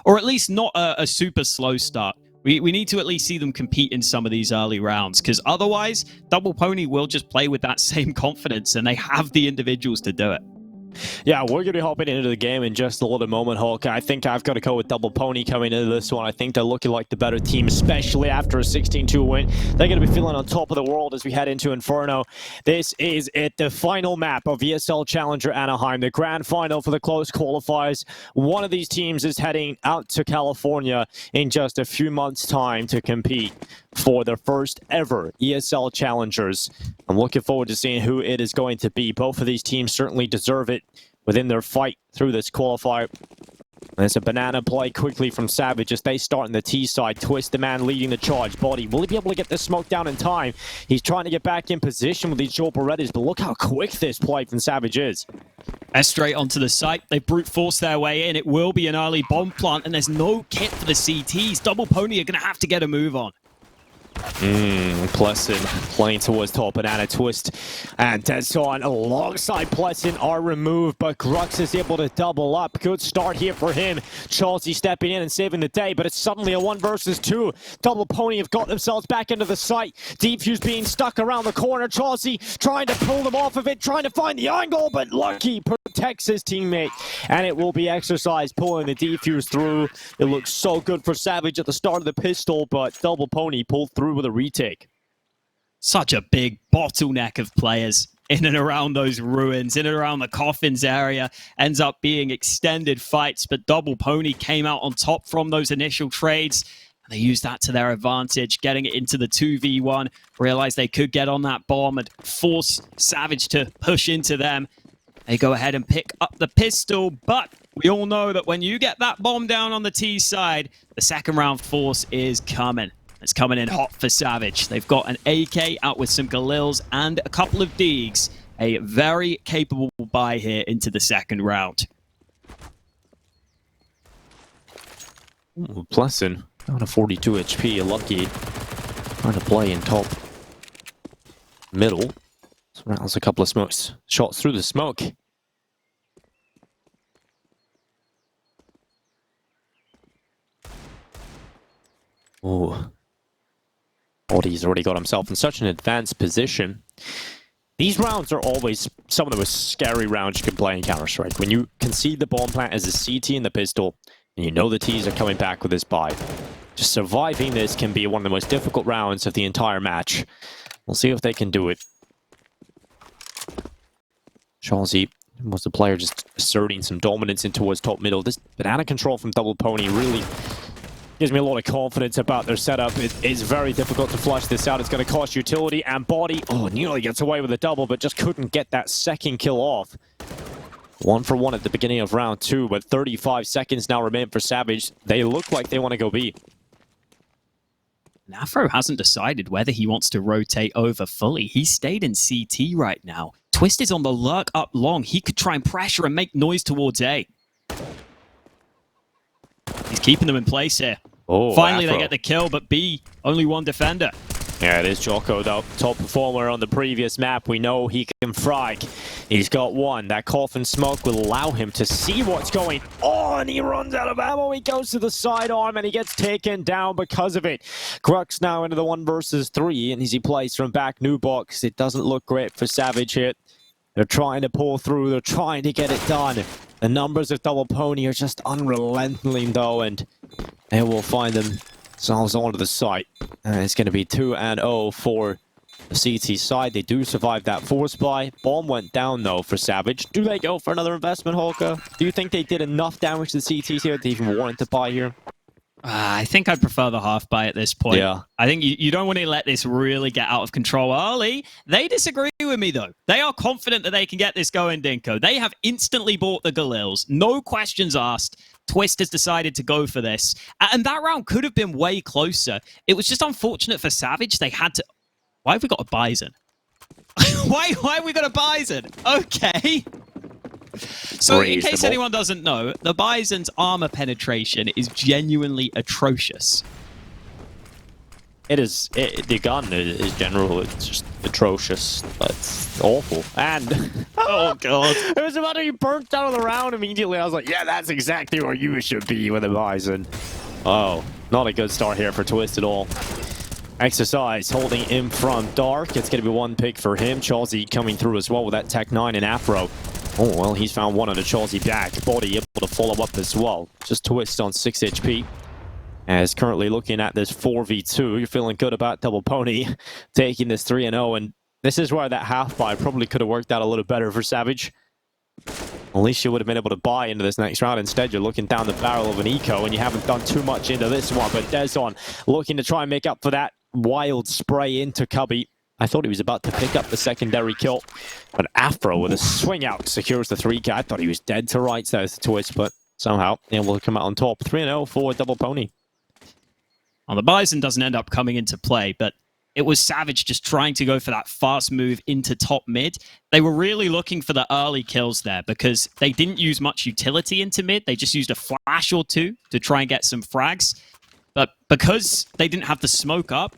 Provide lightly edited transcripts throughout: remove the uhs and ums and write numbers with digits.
or at least not a super slow start. We need to at least see them compete in some of these early rounds, because otherwise, Double Pony will just play with that same confidence, and they have the individuals to do it. Yeah, we're going to be hopping into the game in just a little moment, Hulk. I think I've got to go with Double Pony coming into this one. I think they're looking like the better team, especially after a 16-2 win. They're going to be feeling on top of the world as we head into Inferno. This is it, the final map of ESL Challenger Anaheim, the grand final for the close qualifiers. One of these teams is heading out to California in just a few months' time to compete for their first ever ESL Challengers. I'm looking forward to seeing who it is going to be. Both of these teams certainly deserve it within their fight through this qualifier. There's a banana play quickly from Savage as they start in the T side. Twist, the man leading the charge. Body, will he be able to get this smoke down in time? He's trying to get back in position with these short Berettas, but look how quick this play from Savage is. Straight onto the site. They brute force their way in. It will be an early bomb plant, and there's no kit for the CTs. Double Pony are going to have to get a move on. Plessin playing towards top. Banana twist and Deadson alongside Plessin are removed, but Grux is able to double up. Good start here for him. Chelsea stepping in and saving the day, but it's suddenly a 1 versus 2. Double Pony have got themselves back into the site. Defuse being stuck around the corner. Chelsea trying to pull them off of it, trying to find the angle, but Lucky protects his teammate, and it will be exercised pulling the defuse through. It looks so good for Savage at the start of the pistol, but Double Pony pulled through with a retake. Such a big bottleneck of players in and around those ruins, in and around the coffins area. Ends up being extended fights, but Double Pony came out on top from those initial trades, and they used that to their advantage, getting it into the 2v1, realized they could get on that bomb and force Savage to push into them. They go ahead and pick up the pistol, but we all know that when you get that bomb down on the T side, the second round force is coming. It's coming in hot for Savage. They've got an AK out with some Galils and a couple of Deegs. A very capable buy here into the second round. Plessin down to 42 HP. Lucky trying to play in top middle. Surrounds a couple of smokes. Shots through the smoke. Oh. Body's already got himself in such an advanced position. These rounds are always some of the most scary rounds you can play in Counter-Strike. When you concede the bomb plant as a CT in the pistol, and you know the Ts are coming back with this buy. Just surviving this can be one of the most difficult rounds of the entire match. We'll see if they can do it. Chelsea was the player just asserting some dominance in towards top middle. This banana control from Double Pony really gives me a lot of confidence about their setup. It is very difficult to flush this out. It's going to cost utility and body. Oh, nearly gets away with a double, but just couldn't get that second kill off. 1 for 1 at the beginning of round 2, but 35 seconds now remain for Savage. They look like they want to go B. Afro hasn't decided whether he wants to rotate over fully. He stayed in CT right now. Twist is on the lurk up long. He could try and pressure and make noise towards A. He's keeping them in place here. Oh, finally Afro. They get the kill, but B, only one defender. Yeah, it is Jocko, though. Top performer on the previous map. We know he can frag. He's got one. That coffin smoke will allow him to see what's going on. He runs out of ammo. He goes to the sidearm, and he gets taken down because of it. Grux now into the 1 versus 3, and as he plays from back new box, it doesn't look great for Savage here. They're trying to pull through. They're trying to get it done. The numbers of Double Pony are just unrelenting, though, and they will find themselves onto the site. And it's going to be 2-0 for the CT side. They do survive that force buy. Bomb went down, though, for Savage. Do they go for another investment, Holka? Do you think they did enough damage to the CTs here to even warrant a buy here? I think I'd prefer the half buy at this point. Yeah. I think you don't want to let this really get out of control early. They disagree with me, though. They are confident that they can get this going, Dinko. They have instantly bought the Galils. No questions asked. Twist has decided to go for this. And that round could have been way closer. It was just unfortunate for Savage. They had to... Why have we got a Bison? Why have we got a Bison? Okay. So in case anyone doesn't know, the Bison's armor penetration is genuinely atrocious. It is. The gun is general. It's just atrocious. It's awful. And Oh, God. it was about to be burnt out of the round immediately. I was like, yeah, that's exactly where you should be with a Bison. Oh, not a good start here for Twist at all. Exercise holding in front. Dark. It's going to be one pick for him. Chelsea coming through as well with that Tech 9 and Afro. Oh, well, he's found one on the Chelsea back. Body able to follow up as well. Just Twist on 6 HP. As currently looking at this 4v2, you're feeling good about Double Pony taking this 3-0, and this is where that half buy probably could have worked out a little better for Savage. At least you would have been able to buy into this next round. Instead, you're looking down the barrel of an eco, and you haven't done too much into this one. But Dezon looking to try and make up for that wild spray into Cubby. I thought he was about to pick up the secondary kill, but Afro with a swing out secures the 3K. I thought he was dead to rights there with the Twist, but somehow able to come out on top. 3-0 for Double Pony. Well, the Bison doesn't end up coming into play, but it was Savage just trying to go for that fast move into top mid. They were really looking for the early kills there because they didn't use much utility into mid. They just used a flash or two to try and get some frags. But because they didn't have the smoke up,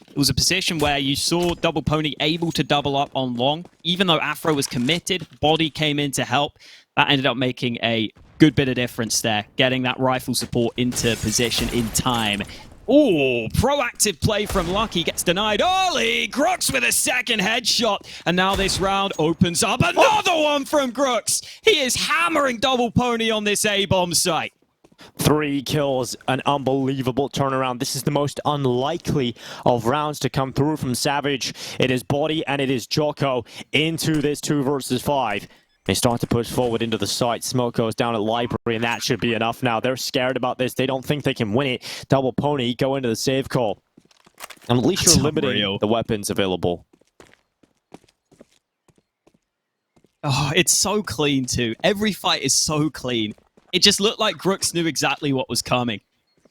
it was a position where you saw Double Pony able to double up on long. Even though Afro was committed, Body came in to help. That ended up making a good bit of difference there, getting that rifle support into position in time. Oh, proactive play from Lucky gets denied early. Grux with a second headshot. And now this round opens up. Another one from Grux. He is hammering Double Pony on this A-bomb site. 3 kills, an unbelievable turnaround. This is the most unlikely of rounds to come through from Savage. It is Body and it is Jocko into this 2 versus 5. They start to push forward into the site. Smoke goes down at Library, and that should be enough now. They're scared about this. They don't think they can win it. Double Pony go into the save call. And at least you're limiting the weapons available. Oh, it's so clean, too. Every fight is so clean. It just looked like Grux knew exactly what was coming.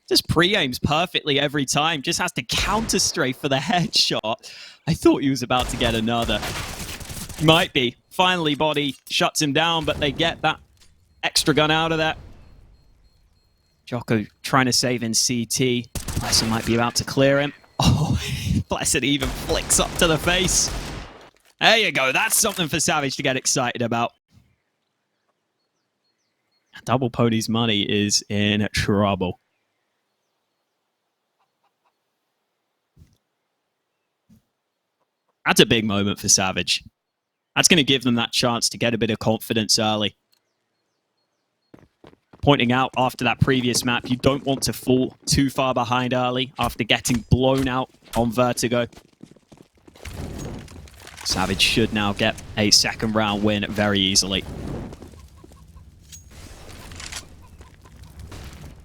Just pre-aims perfectly every time. Just has to counter-strafe for the headshot. I thought he was about to get another. Might be. Finally, Body shuts him down, but they get that extra gun out of that. Jocko trying to save in CT. Blessed might be about to clear him. Oh, Blessed even flicks up to the face. There you go. That's something for Savage to get excited about. Double Pony's money is in trouble. That's a big moment for Savage. That's going to give them that chance to get a bit of confidence early. Pointing out after that previous map, you don't want to fall too far behind early after getting blown out on Vertigo. Savage should now get a second round win very easily.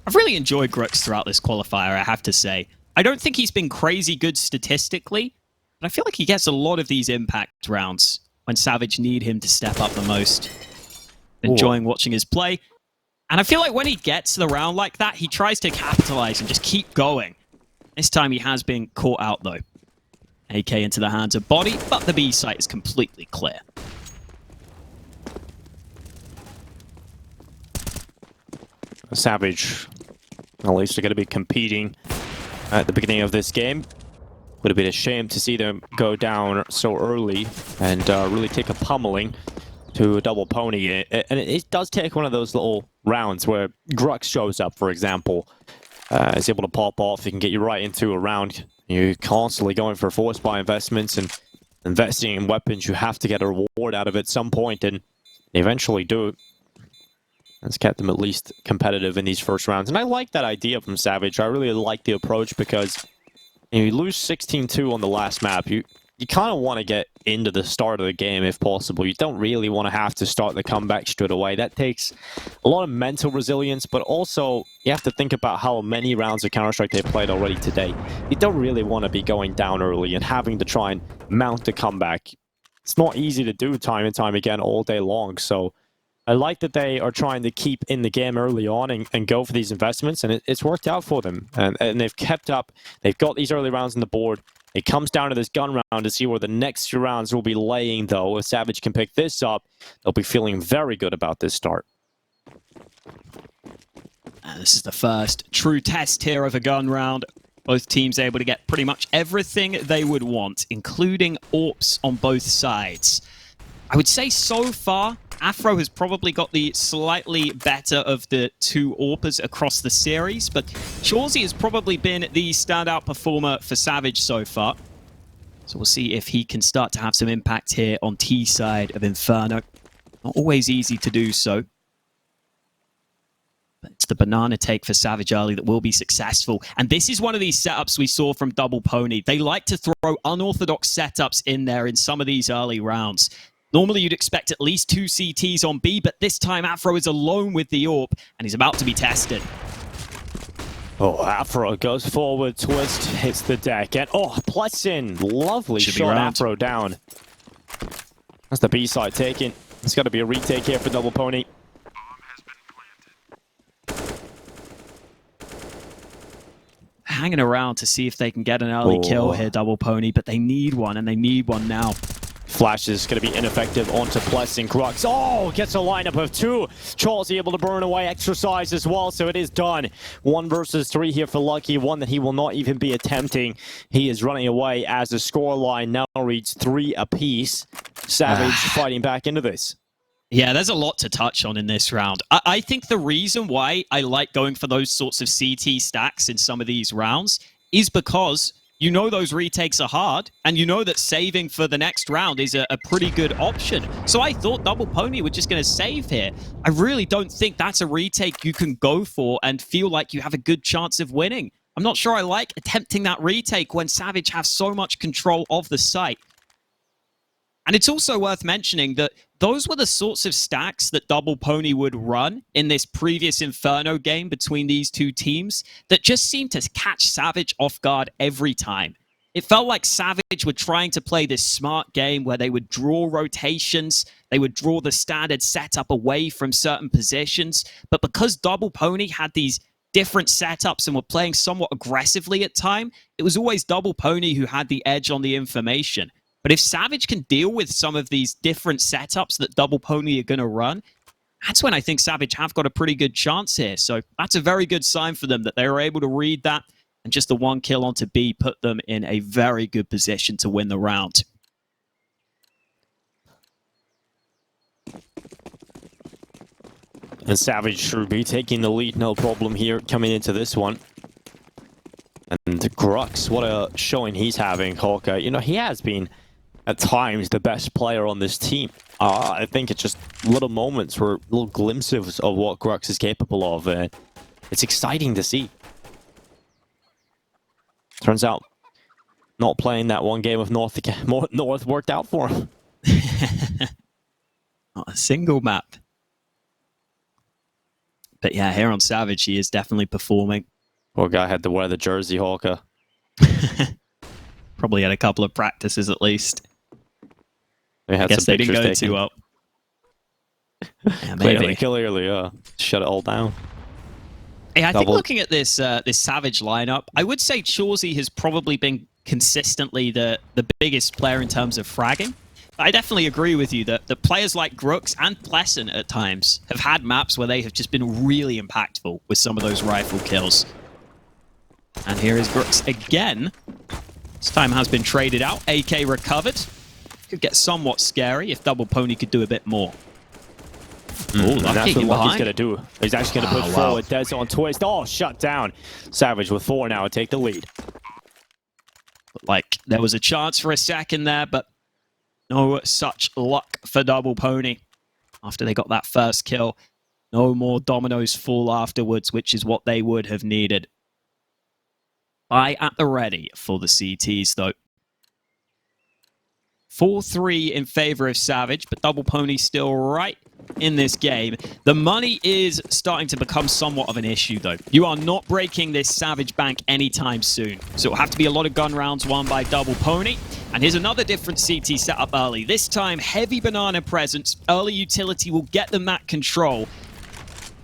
I've really enjoyed Grux throughout this qualifier, I have to say. I don't think he's been crazy good statistically, but I feel like he gets a lot of these impact rounds when Savage need him to step up the most. Enjoying watching his play. And I feel like when he gets the round like that, he tries to capitalize and just keep going. This time he has been caught out, though. AK into the hands of Body, but the B site is completely clear. Savage, at least they're going to be competing at the beginning of this game. Would have been a shame to see them go down so early and really take a pummeling to a Double Pony. And it does take one of those little rounds where Grux shows up, for example, is able to pop off. He can get you right into a round. You're constantly going for force buy investments and investing in weapons. You have to get a reward out of it at some point, and they eventually do. That's kept them at least competitive in these first rounds. And I like that idea from Savage. I really like the approach because you lose 16-2 on the last map. You kind of want to get into the start of the game if possible. You don't really want to have to start the comeback straight away. That takes a lot of mental resilience, but also you have to think about how many rounds of Counter-Strike they've played already today. You don't really want to be going down early and having to try and mount the comeback. It's not easy to do time and time again all day long, so I like that they are trying to keep in the game early on and go for these investments, and it's worked out for them. And they've kept up. They've got these early rounds on the board. It comes down to this gun round to see where the next few rounds will be laying, though. If Savage can pick this up, they'll be feeling very good about this start. And this is the first true test here of a gun round. Both teams able to get pretty much everything they would want, including AWPs on both sides. I would say so far, Afro has probably got the slightly better of the two AWPers across the series, but Chauzy has probably been the standout performer for Savage so far. So we'll see if he can start to have some impact here on T side of Inferno. Not always easy to do so. But it's the banana take for Savage early that will be successful. And this is one of these setups we saw from Double Pony. They like to throw unorthodox setups in there in some of these early rounds. Normally, you'd expect at least 2 CTs on B, but this time Afro is alone with the AWP, and he's about to be tested. Oh, Afro goes forward, twist, hits the deck, and Plessin, lovely shot, Afro down. That's the B side taken. It's got to be a retake here for Double Pony. Hanging around to see if they can get an early kill here, Double Pony, but they need one, and they need one now. Flash is going to be ineffective onto Plessing. Crux. Oh, gets a lineup of 2. Charles able to burn away exercise as well, so it is done. 1 versus 3 here for Lucky, one that he will not even be attempting. He is running away as the scoreline now reads 3 apiece. Savage fighting back into this. Yeah, there's a lot to touch on in this round. I think the reason why I like going for those sorts of CT stacks in some of these rounds is because you know those retakes are hard, and you know that saving for the next round is a pretty good option. So I thought Double Pony were just going to save here. I really don't think that's a retake you can go for and feel like you have a good chance of winning. I'm not sure I like attempting that retake when Savage have so much control of the site. And it's also worth mentioning that those were the sorts of stacks that Double Pony would run in this previous Inferno game between these two teams that just seemed to catch Savage off guard every time. It felt like Savage were trying to play this smart game where they would draw rotations, they would draw the standard setup away from certain positions, but because Double Pony had these different setups and were playing somewhat aggressively at time, it was always Double Pony who had the edge on the information. But if Savage can deal with some of these different setups that Double Pony are going to run, that's when I think Savage have got a pretty good chance here. So that's a very good sign for them that they were able to read that, and just the 1 kill onto B put them in a very good position to win the round. And Savage should be taking the lead, no problem here coming into this one. And Grux, what a showing he's having, Hawkeye. You know, he has been at times the best player on this team. I think it's just little moments or little glimpses of what Grux is capable of. It's exciting to see. Turns out, not playing that one game of North worked out for him. Not a single map. But yeah, here on Savage, he is definitely performing. Poor guy had to wear the jersey, Hawker. Probably had a couple of practices at least. I guess they didn't go too well. Yeah, maybe. Clearly, shut it all down. Yeah, I think looking at this this Savage lineup, I would say Chauzy has probably been consistently the biggest player in terms of fragging. But I definitely agree with you that players like Grux and Plessin at times have had maps where they have just been really impactful with some of those rifle kills. And here is Grux again. This time has been traded out. AK recovered. Could get somewhat scary if Double Pony could do a bit more. And that's what Lucky's going to do. He's actually going to put forward. Des on twist. Oh, shut down. Savage with 4 now. Take the lead. Like, there was a chance for a second there, but no such luck for Double Pony. After they got that first kill, no more dominoes fall afterwards, which is what they would have needed. Eye at the ready for the CTs, though. 4-3 in favor of Savage, but Double Pony still right in this game. The money is starting to become somewhat of an issue, though. You are not breaking this Savage bank anytime soon. So it'll have to be a lot of gun rounds won by Double Pony. And here's another different CT setup early. This time, heavy banana presence. Early utility will get them that control.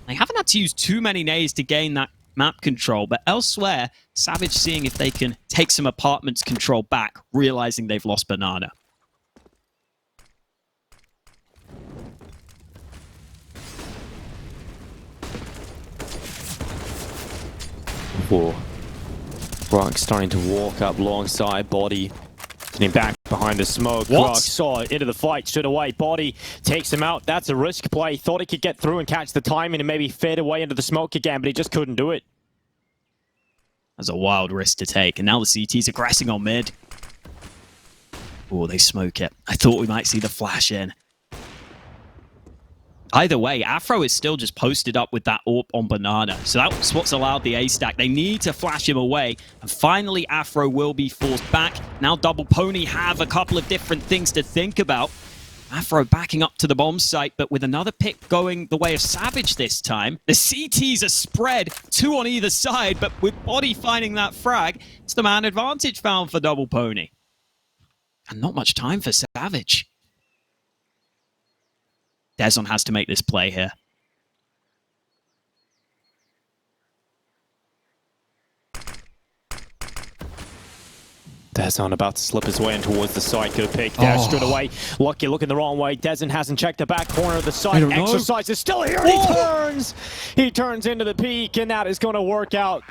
They haven't had to use too many nades to gain that map control, but elsewhere, Savage seeing if they can take some apartments control back, realizing they've lost banana. Grok starting to walk up alongside Body. Getting back behind the smoke. What? Grok saw it into the fight straight away. Body takes him out. That's a risk play. Thought he could get through and catch the timing and maybe fade away into the smoke again, but he just couldn't do it. That's a wild risk to take. And now the CT's aggressing on mid. Oh, they smoke it. I thought we might see the flash in. Either way, Afro is still just posted up with that AWP on Banana. So that's what's allowed the A-stack. They need to flash him away. And finally, Afro will be forced back. Now Double Pony have a couple of different things to think about. Afro backing up to the bomb site, but with another pick going the way of Savage this time. The CTs are spread, 2 on either side, but with Body finding that frag, it's the man advantage found for Double Pony. And not much time for Savage. Dezon has to make this play here. Dezon about to slip his way in towards the side. Good pick there, straight away. Lucky looking the wrong way. Dezon hasn't checked the back corner of the side. Exercise is still here. He turns into the peak, and that is going to work out.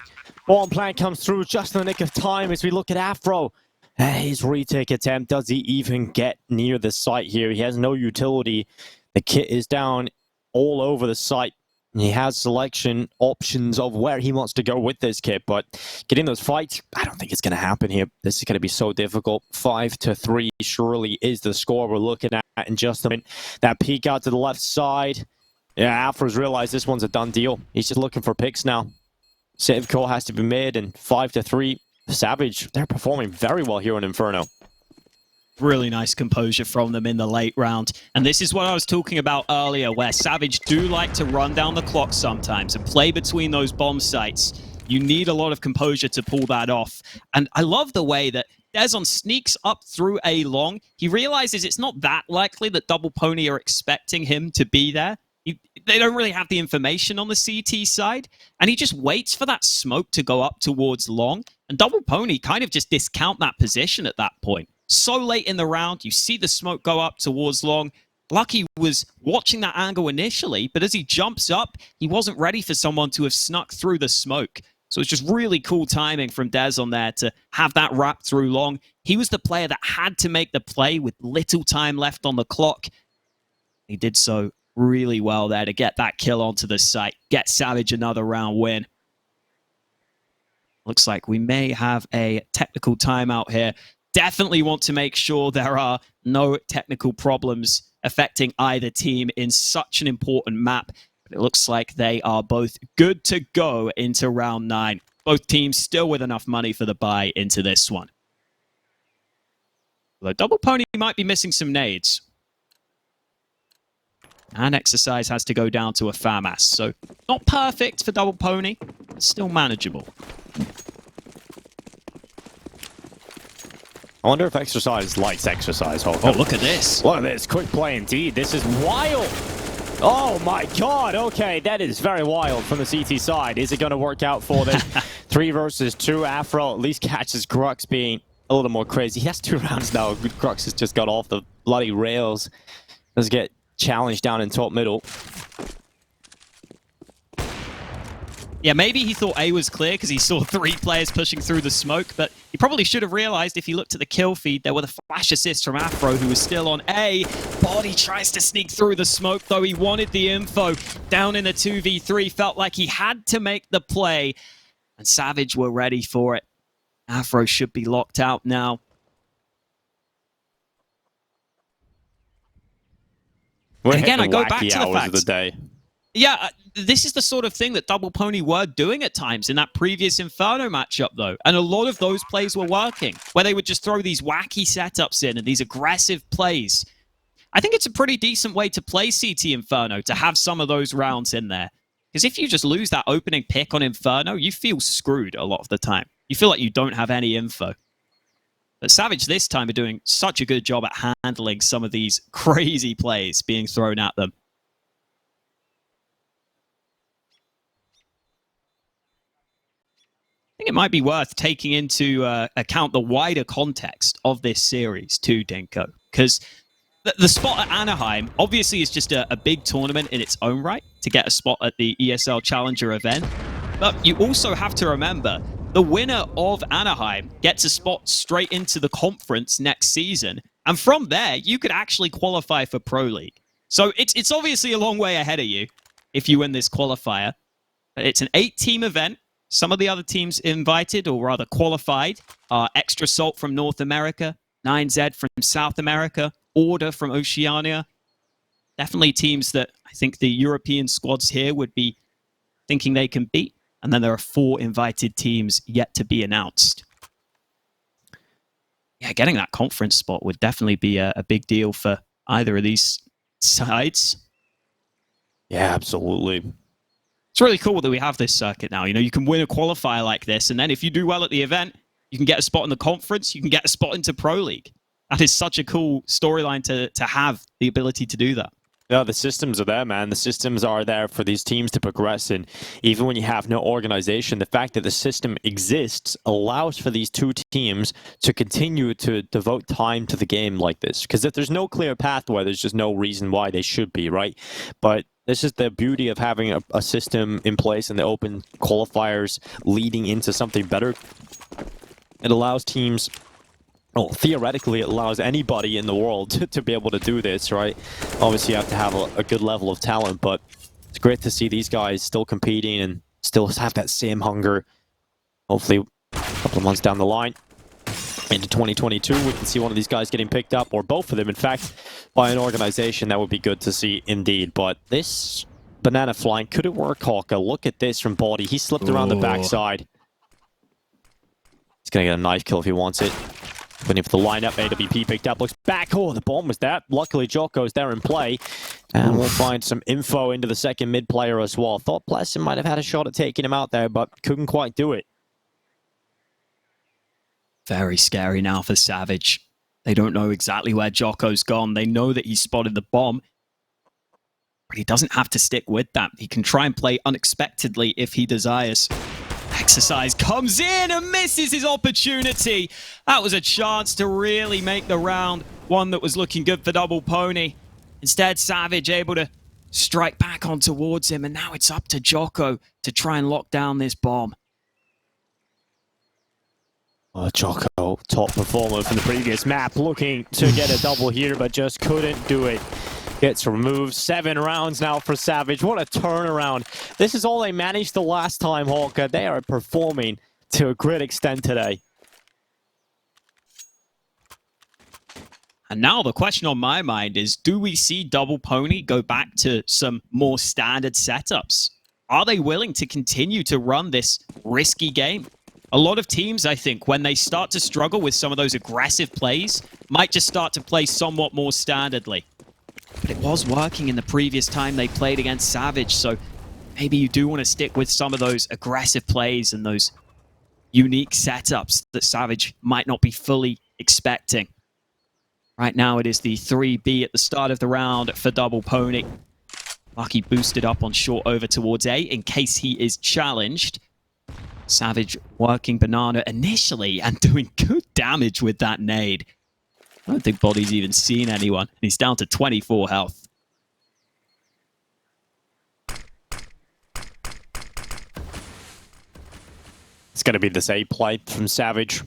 Bomb plan comes through just in the nick of time as we look at Afro. His retake attempt, does he even get near the site here? He has no utility. The kit is down all over the site. He has selection options of where he wants to go with this kit, but getting those fights, I don't think it's going to happen here. This is going to be so difficult. 5-3 surely is the score we're looking at in just a minute. That peek out to the left side. Yeah, Afro's realized this one's a done deal. He's just looking for picks now. Save call has to be made, and 5-3. Savage, they're performing very well here on Inferno. Really nice composure from them in the late round. And this is what I was talking about earlier, where Savage do like to run down the clock sometimes and play between those bomb sites. You need a lot of composure to pull that off. And I love the way that Dezon sneaks up through A long. He realizes it's not that likely that Double Pony are expecting him to be there. They don't really have the information on the CT side, and he just waits for that smoke to go up towards long, and Double Pony kind of just discount that position at that point. So late in the round, you see the smoke go up towards long. Lucky was watching that angle initially, but as he jumps up, he wasn't ready for someone to have snuck through the smoke. So it's just really cool timing from Dez on there to have that wrap through long. He was the player that had to make the play with little time left on the clock. He did so really well there to get that kill onto the site, get Savage another round win. Looks like we may have a technical timeout here. Definitely want to make sure there are no technical problems affecting either team in such an important map. But it looks like they are both good to go into round 9. Both teams still with enough money for the buy into this one. Although Double Pony might be missing some nades. And Exercise has to go down to a FAMAS. So not perfect for Double Pony, but still manageable. I wonder if Exercise likes Exercise. Oh, look at this. Look at this. Quick play indeed. This is wild. Oh my god. Okay, that is very wild from the CT side. Is it going to work out for them? 3 versus 2. Afro at least catches Grux being a little more crazy. He has 2 rounds now. Grux has just got off the bloody rails. Let's get challenged down in top middle. Yeah, maybe he thought A was clear because he saw 3 players pushing through the smoke, but he probably should have realized if he looked at the kill feed, there were the flash assists from Afro, who was still on A. Body tries to sneak through the smoke, though he wanted the info. Down in the 2v3, felt like he had to make the play, and Savage were ready for it. Afro should be locked out now. And again, I go back to the fact. Of the day. Yeah, this is the sort of thing that Double Pony were doing at times in that previous Inferno matchup, though. And a lot of those plays were working, where they would just throw these wacky setups in and these aggressive plays. I think it's a pretty decent way to play CT Inferno, to have some of those rounds in there. Because if you just lose that opening pick on Inferno, you feel screwed a lot of the time. You feel like you don't have any info. But Savage this time are doing such a good job at handling some of these crazy plays being thrown at them. I think it might be worth taking into account the wider context of this series too, Dinko. Because the spot at Anaheim obviously is just a big tournament in its own right to get a spot at the ESL Challenger event. But you also have to remember the winner of Anaheim gets a spot straight into the conference next season. And from there, you could actually qualify for Pro League. So it's obviously a long way ahead of you if you win this qualifier. But it's an 8-team event. Some of the other teams invited, or rather qualified, are Extra Salt from North America, 9Z from South America, Order from Oceania. Definitely teams that I think the European squads here would be thinking they can beat. And then there are 4 invited teams yet to be announced. Yeah, getting that conference spot would definitely be a big deal for either of these sides. Yeah, absolutely. It's really cool that we have this circuit now. You know, you can win a qualifier like this, and then if you do well at the event, you can get a spot in the conference, you can get a spot into Pro League. That is such a cool storyline to have the ability to do that. No, the systems are there, man. The systems are there for these teams to progress. And even when you have no organization, the fact that the system exists allows for these 2 teams to continue to devote time to the game like this. Because if there's no clear pathway, there's just no reason why they should be, right? But this is the beauty of having a system in place and the open qualifiers leading into something better. It allows teams... Well, theoretically, it allows anybody in the world to be able to do this, right? Obviously, you have to have a good level of talent, but it's great to see these guys still competing and still have that same hunger. Hopefully, a couple of months down the line, into 2022, we can see one of these guys getting picked up, or both of them, in fact, by an organization. That would be good to see, indeed. But this banana flank, could it work, Hawka? Look at this from Body. He slipped around the backside. He's going to get a knife kill if he wants it. Waiting for the lineup, AWP picked up, looks back. Oh, the bomb was there. Luckily, Jocko's there in play. And we'll find some info into the second mid player as well. Thought Plesson might have had a shot at taking him out there, but couldn't quite do it. Very scary now for Savage. They don't know exactly where Jocko's gone. They know that he spotted the bomb. But he doesn't have to stick with that. He can try and play unexpectedly if he desires. Exercise comes in and misses his opportunity. That was a chance to really make the round one that was looking good for Double Pony. Instead, Savage able to strike back on towards him, and now it's up to Jocko to try and lock down this bomb. Jocko, top performer from the previous map, looking to get a double here, but just couldn't do it. Gets removed. 7 rounds now for Savage. What a turnaround. This is all they managed the last time, Hawka. They are performing to a great extent today. And now the question on my mind is, do we see Double Pony go back to some more standard setups? Are they willing to continue to run this risky game? A lot of teams, I think, when they start to struggle with some of those aggressive plays, might just start to play somewhat more standardly. But it was working in the previous time they played against Savage, so maybe you do want to stick with some of those aggressive plays and those unique setups that Savage might not be fully expecting. Right now it is the 3B at the start of the round for Double Pony. Lucky boosted up on short over towards A in case he is challenged. Savage working Banana initially and doing good damage with that nade. I don't think Body's even seen anyone. He's down to 24 health. It's going to be this A play from Savage.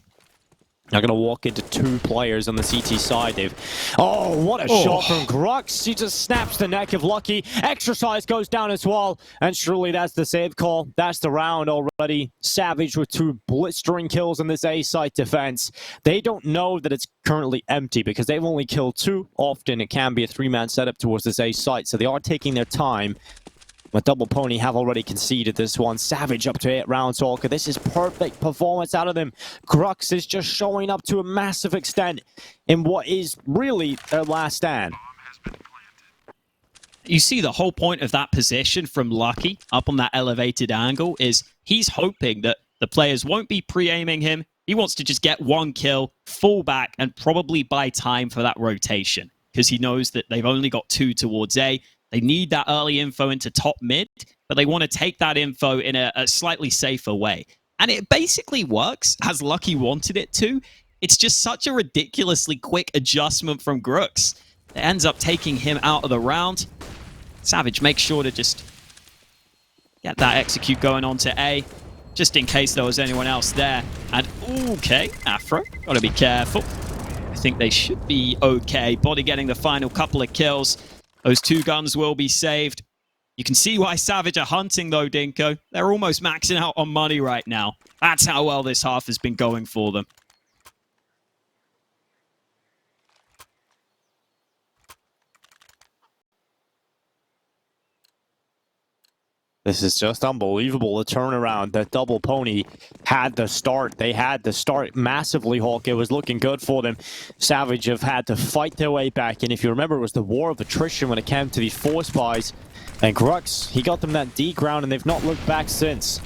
They're going to walk into 2 players on the CT side. Oh, what a shot from Grux. He just snaps the neck of Lucky. Exercise goes down as well. And surely that's the save call. That's the round already. Savage with 2 blistering kills in this A site defense. They don't know that it's currently empty because they've only killed 2. Often it can be a 3-man setup towards this A site. So they are taking their time. But Double Pony have already conceded this one. Savage up to 8 rounds, Hawker. This is perfect performance out of them. Grux is just showing up to a massive extent in what is really their last stand. You see the whole point of that position from Lucky up on that elevated angle is he's hoping that the players won't be pre-aiming him. He wants to just get 1 kill, fall back, and probably buy time for that rotation because he knows that they've only got 2 towards A. They need that early info into top mid, but they want to take that info in a slightly safer way. And it basically works as Lucky wanted it to. It's just such a ridiculously quick adjustment from Grux. It ends up taking him out of the round. Savage makes sure to just get that execute going on to A. just in case there was anyone else there. And, okay, Afro, gotta be careful. I think they should be okay. Body getting the final couple of kills. Those 2 guns will be saved. You can see why Savage are hunting, though, Dinko. They're almost maxing out on money right now. That's how well this half has been going for them. This is just unbelievable, the turnaround that Double Pony had to start. They had to start massively, Hulk. It was looking good for them. Savage have had to fight their way back. And if you remember, it was the war of attrition when it came to these force buys. And Grux, he got them that D ground, and they've not looked back since.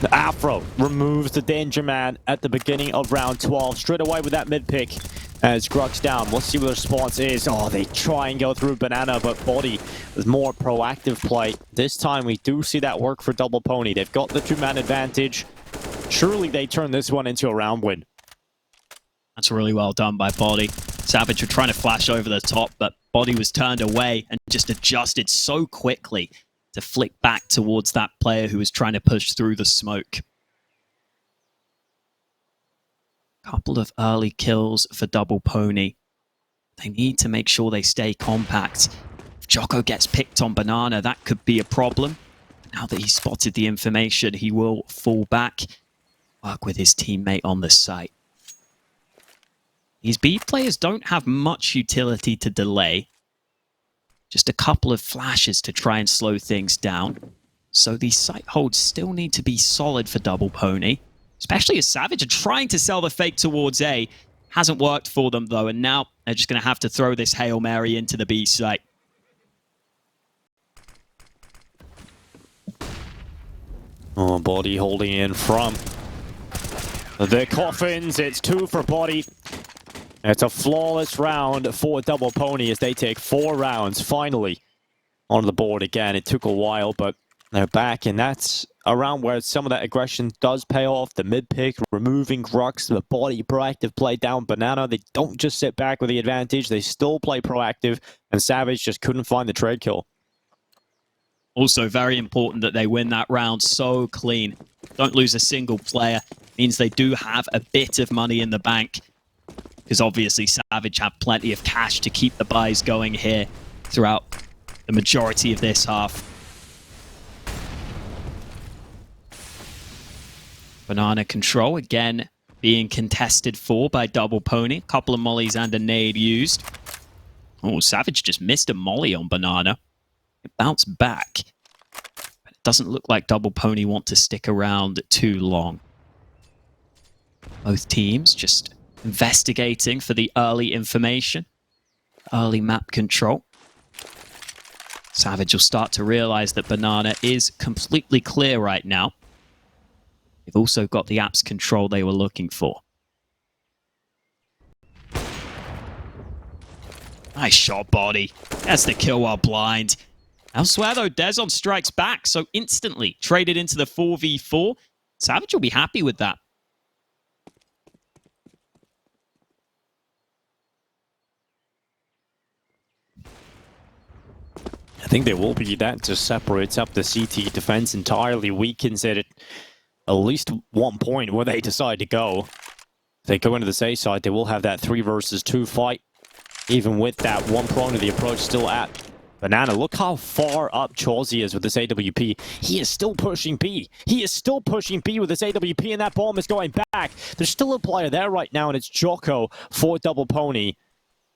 The Afro removes the Danger Man at the beginning of round 12. Straight away with that mid pick. As Grux down, let's see what the response is. Oh, they try and go through Banana, but Body with more proactive play. This time we do see that work for Double Pony. They've got the 2-man advantage. Surely they turn this one into a round win. That's really well done by Body. Savage were trying to flash over the top, but Body was turned away and just adjusted so quickly to flick back towards that player who was trying to push through the smoke. Couple of early kills for Double Pony. They need to make sure they stay compact. If Jocko gets picked on Banana, that could be a problem. Now that he's spotted the information, he will fall back, work with his teammate on the site. These B players don't have much utility to delay. Just a couple of flashes to try and slow things down. So these site holds still need to be solid for Double Pony. Especially as Savage are trying to sell the fake towards A. Hasn't worked for them, though, and now they're just going to have to throw this Hail Mary into the B site. Oh, Body holding in from the coffins. It's 2 for Body. It's a flawless round for Double Pony as they take 4 rounds, finally, on the board again. It took a while, but they're back, and that's around where some of that aggression does pay off. The mid-pick, removing Grux, the Body proactive play down Banana. They don't just sit back with the advantage. They still play proactive, and Savage just couldn't find the trade kill. Also, very important that they win that round so clean. Don't lose a single player. Means they do have a bit of money in the bank. Because obviously, Savage have plenty of cash to keep the buys going here throughout the majority of this half. Banana control, again, being contested for by Double Pony. A couple of mollies and a nade used. Oh, Savage just missed a molly on Banana. It bounced back. But it doesn't look like Double Pony want to stick around too long. Both teams just investigating for the early information. Early map control. Savage will start to realize that Banana is completely clear right now. They've also got the apps control they were looking for. Nice shot, Body. That's the kill while blind. Elsewhere, though, Dezon strikes back, so instantly traded into the 4v4. Savage will be happy with that. I think there will be. That just separates up the CT defense entirely, weakens it at least 1 point where they decide to go. If they go into the safe side, they will have that 3 versus 2 fight. Even with that one prong of the approach still at Banana. Look how far up Chauzy is with this AWP. He is still pushing B. He is still pushing B with this AWP, and that bomb is going back. There's still a player there right now, and it's Jocko for Double Pony.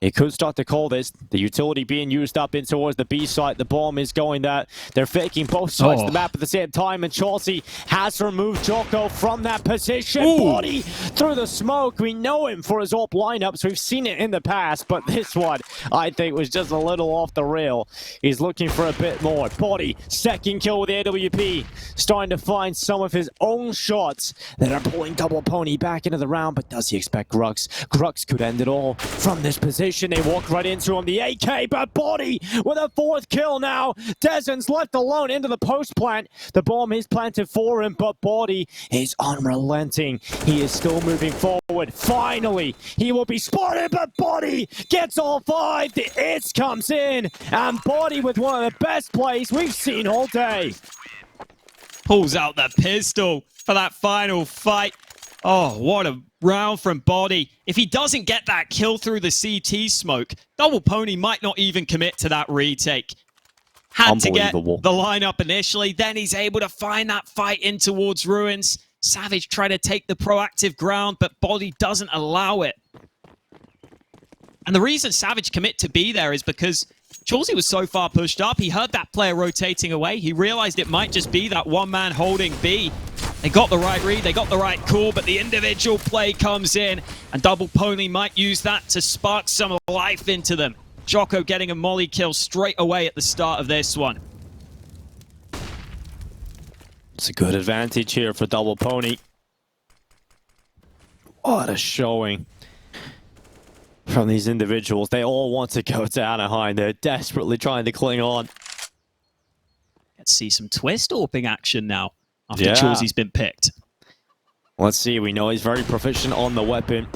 It could start to call this. The utility being used up in towards the B site. The bomb is going that. They're faking both sides of the map at the same time. And Chauzy has removed Jocko from that position. Ooh. Body through the smoke. We know him for his AWP lineups. We've seen it in the past. But this one, I think, was just a little off the rail. He's looking for a bit more. Body, second kill with the AWP. Starting to find some of his own shots that are pulling Double Pony back into the round. But does he expect Grux? Grux could end it all from this position. They walk right into him. The AK, but Body with a 4th kill now. Dezon's left alone into the post plant. The bomb is planted for him, but Body is unrelenting. He is still moving forward. Finally, he will be spotted, but Body gets all 5. The hits comes in, and Body with one of the best plays we've seen all day. Pulls out the pistol for that final fight. Oh, what a round from Body. If he doesn't get that kill through the CT smoke, Double Pony might not even commit to that retake. Had to get the lineup initially, then he's able to find that fight in towards Ruins. Savage tried to take the proactive ground, but Body doesn't allow it. And the reason Savage commit to B there is because Chawsey was so far pushed up, he heard that player rotating away. He realized it might just be that one man holding B. They got the right read, they got the right call, but the individual play comes in, and Double Pony might use that to spark some life into them. Jocko getting a molly kill straight away at the start of this one. It's a good advantage here for Double Pony. What a showing from these individuals. They all want to go to Anaheim. They're desperately trying to cling on. Let's see some twist AWPing action now after Chawsey's been picked. Let's see. We know he's very proficient on the weapon.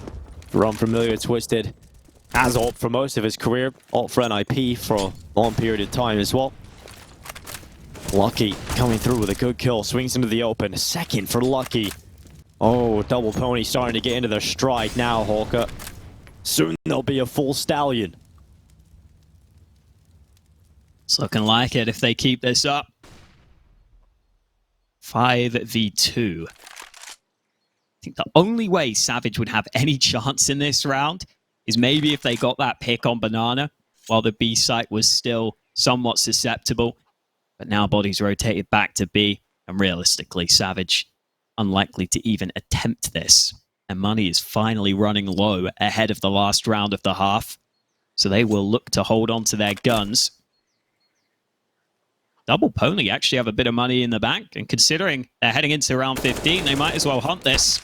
For unfamiliar, Twisted has AWP for most of his career. AWP for NIP for a long period of time as well. Lucky coming through with a good kill. Swings into the open. Second for Lucky. Oh, Double Pony starting to get into their stride now, Hawker. Soon there'll be a full stallion. It's looking like it if they keep this up. 5v2. I think the only way Savage would have any chance in this round is maybe if they got that pick on Banana while the B site was still somewhat susceptible. But now Body's rotated back to B, and realistically, Savage unlikely to even attempt this. And money is finally running low ahead of the last round of the half. So they will look to hold on to their guns. Double Pony actually have a bit of money in the bank, and considering they're heading into round 15, they might as well hunt this.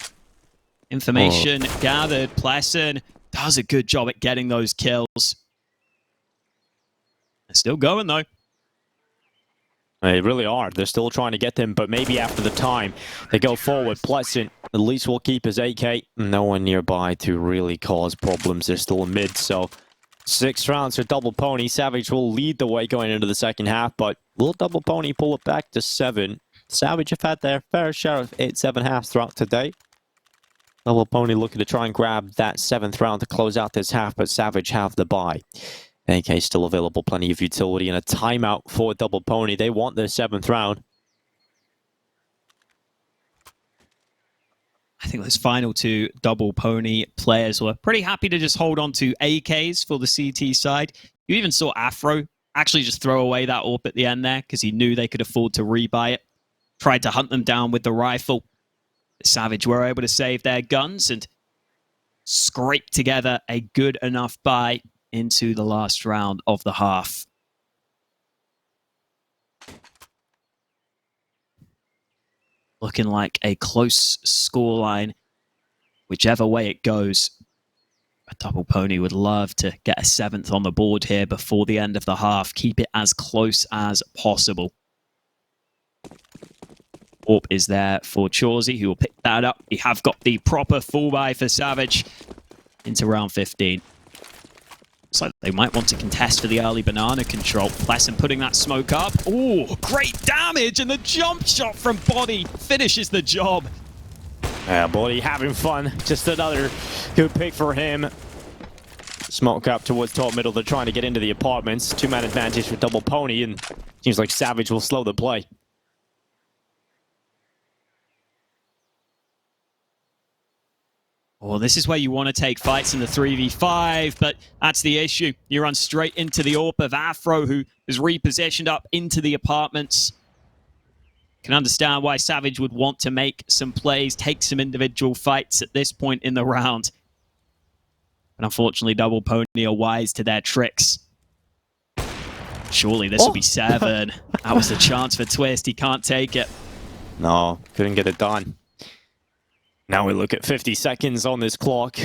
Information gathered. Pleasant does a good job at getting those kills. They're still going, though. They really are. They're still trying to get them, but maybe after the time they go forward. Pleasant at least will keep his AK. No one nearby to really cause problems. They're still in mid, so 6 rounds for Double Pony. Savage will lead the way going into the second half, but will Double Pony pull it back to 7? Savage have had their fair share of 8-7 halves throughout today. Double Pony looking to try and grab that 7th round to close out this half, but Savage have the bye. AK still available, plenty of utility, and a timeout for Double Pony. They want their 7th round. I think those final 2 Double Pony players were pretty happy to just hold on to AKs for the CT side. You even saw Afro actually just throw away that AWP at the end there because he knew they could afford to rebuy it. Tried to hunt them down with the rifle. Savage were able to save their guns and scrape together a good enough buy into the last round of the half. Looking like a close scoreline, whichever way it goes. A Double Pony would love to get a 7th on the board here before the end of the half. Keep it as close as possible. AWP is there for Chawsey, who will pick that up. We have got the proper full buy for Savage into round 15. So they might want to contest for the early banana control. Pleasant putting that smoke up. Oh, great damage, and the jump shot from Body finishes the job. Yeah, Body having fun. Just another good pick for him. Smoke up towards top middle. They're trying to get into the apartments. 2-man advantage for Double Pony, and seems like Savage will slow the play. Well, this is where you want to take fights in the 3v5, but that's the issue. You run straight into the AWP of Afro, who is repositioned up into the apartments. Can understand why Savage would want to make some plays, take some individual fights at this point in the round. But unfortunately, Double Pony are wise to their tricks. Surely this will be 7. That was the chance for Twist. He can't take it. No, couldn't get it done. Now we look at 50 seconds on this clock.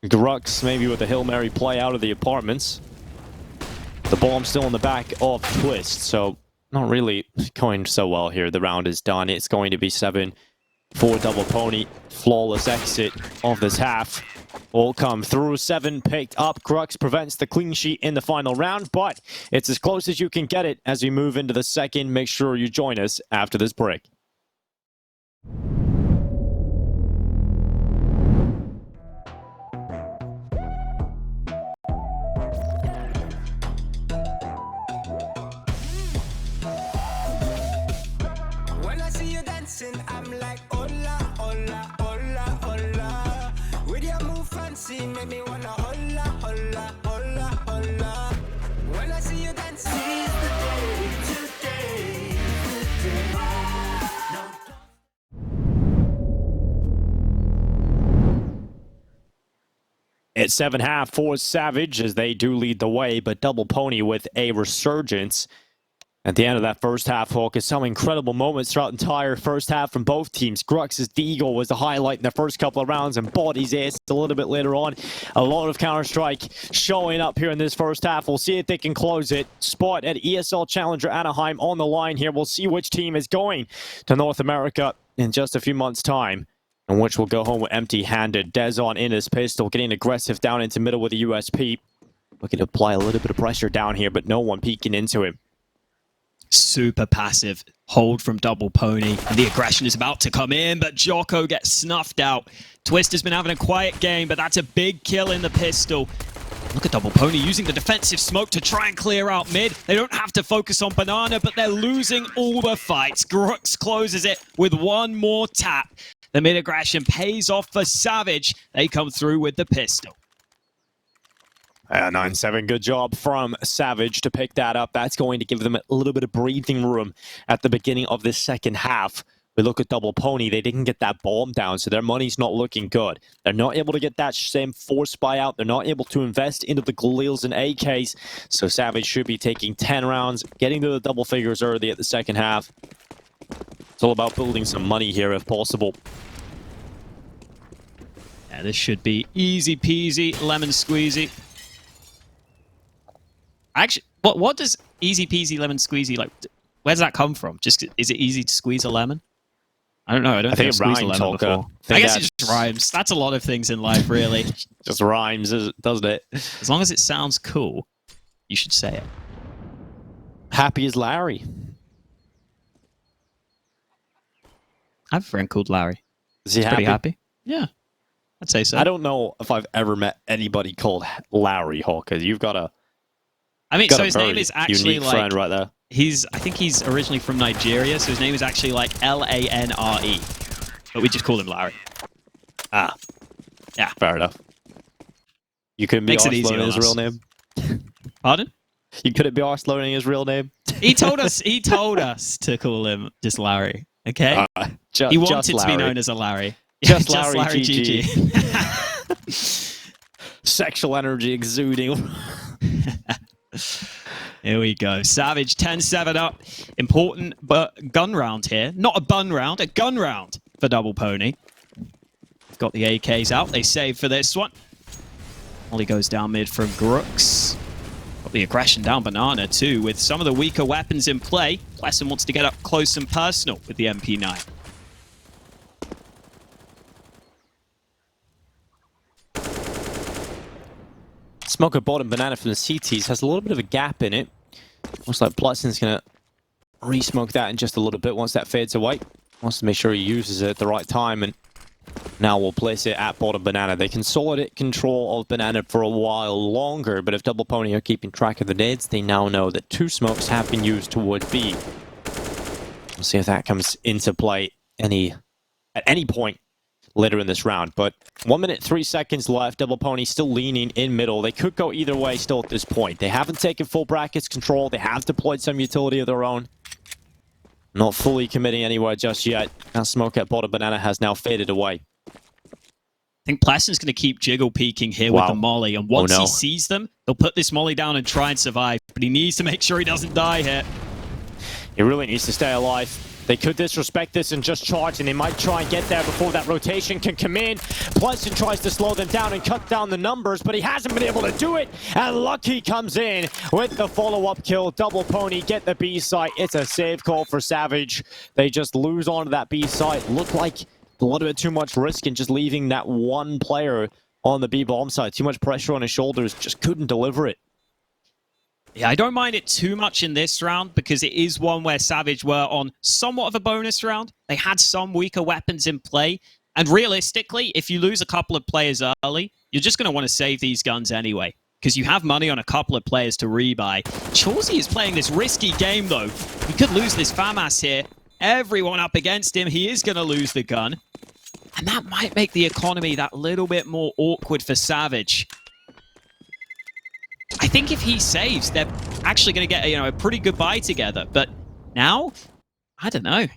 Grux maybe with a Hail Mary play out of the apartments. The bomb still in the back of Twist, so not really going so well here. The round is done. It's going to be 7 for Double Pony. Flawless exit of this half. All come through. 7 picked up. Grux prevents the clean sheet in the final round, but it's as close as you can get it as we move into the second. Make sure you join us after this break. When I see you dancing, I'm like, hola, hola, hola, hola. With your move fancy, make me wanna hola, hola, hola, hola. When I see you dancing, seize the day, today, today. No, It's 7-half for Savage as they do lead the way, but Double Pony with a resurgence. At the end of that first half, Hawkins, some incredible moments throughout the entire first half from both teams. Grux's Deagle was the highlight in the first couple of rounds and Body's ace a little bit later on. A lot of Counter-Strike showing up here in this first half. We'll see if they can close it. Spot at ESL Challenger Anaheim on the line here. We'll see which team is going to North America in just a few months' time, and which will go home with empty-handed. Dezon in his pistol, getting aggressive down into middle with the USP. Looking to apply a little bit of pressure down here, but no one peeking into him. Super passive hold from Double Pony. And the aggression is about to come in, but Jocko gets snuffed out. Twister's been having a quiet game, but that's a big kill in the pistol. Look at Double Pony using the defensive smoke to try and clear out mid. They don't have to focus on Banana, but they're losing all the fights. Grux closes it with one more tap. The mid aggression pays off for Savage. They come through with the pistol. 9-7, good job from Savage to pick that up. That's going to give them a little bit of breathing room at the beginning of this second half. We look at Double Pony, they didn't get that bomb down, so their money's not looking good. They're not able to get that same force buyout. They're not able to invest into the Galils and AKs, so Savage should be taking 10 rounds, getting to the double figures early at the second half. It's all about building some money here if possible. Yeah, this should be easy peasy, lemon squeezy. Actually, what does easy peasy lemon squeezy, like, where does that come from? Just, is it easy to squeeze a lemon? I don't know. I don't think I've squeezed a lemon before. I guess it just rhymes. That's a lot of things in life, really. Just rhymes, doesn't it? As long as it sounds cool, you should say it. Happy as Larry. I have a friend called Larry. Is he pretty happy? Yeah, I'd say so. I don't know if I've ever met anybody called Larry Hawkins. You've got a... I mean, so his name is actually unique like... friend right there. I think he's originally from Nigeria, so his name is actually like Lanre. But we just call him Larry. Ah. Yeah. Fair enough. You couldn't be arsed learning his real name? Pardon? You couldn't be arsed learning his real name? He told us to call him just Larry, okay? He wanted to be known as a Larry. Just Larry GG. Sexual energy exuding. Here we go. Savage 10-7 up. Important but gun round here. Not a bun round, a gun round for Double Pony. Got the AKs out. They save for this one. Ollie goes down mid from Grux. Got the aggression down Banana too with some of the weaker weapons in play. Plesson wants to get up close and personal with the MP9. Smoke at bottom, Banana from the CTs has a little bit of a gap in it. Looks like Plesson's going to re-smoke that in just a little bit once that fades away. Wants to make sure he uses it at the right time, and now we'll place it at bottom Banana. They consolidate control of Banana for a while longer, but if Double Pony are keeping track of the nades, they now know that 2 smokes have been used toward B. We'll see if that comes into play at any point later in this round, but 1 minute 3 seconds left. Double Pony still leaning in middle. They could go either way still at this point. They haven't taken full brackets control. They have deployed some utility of their own. Not fully committing anywhere just yet. That smoke at bottom Banana has now faded away. I think Plesson's going to keep jiggle peeking here with the molly, and once he sees them, he'll put this molly down and try and survive, but he needs to make sure he doesn't die here. He really needs to stay alive. They could disrespect this and just charge, and they might try and get there before that rotation can come in. Plesson tries to slow them down and cut down the numbers, but he hasn't been able to do it. And Lucky comes in with the follow-up kill. Double Pony get the B site. It's a save call for Savage. They just lose onto that B site. Looked like a little bit too much risk in just leaving that one player on the B bomb side. Too much pressure on his shoulders. Just couldn't deliver it. Yeah, I don't mind it too much in this round because it is one where Savage were on somewhat of a bonus round. They had some weaker weapons in play. And realistically, if you lose a couple of players early, you're just going to want to save these guns anyway because you have money on a couple of players to rebuy. Chauzy is playing this risky game, though. He could lose this FAMAS here. Everyone up against him. He is going to lose the gun. And that might make the economy that little bit more awkward for Savage. I think if he saves, they're actually going to get a pretty good buy together. But now, I don't know.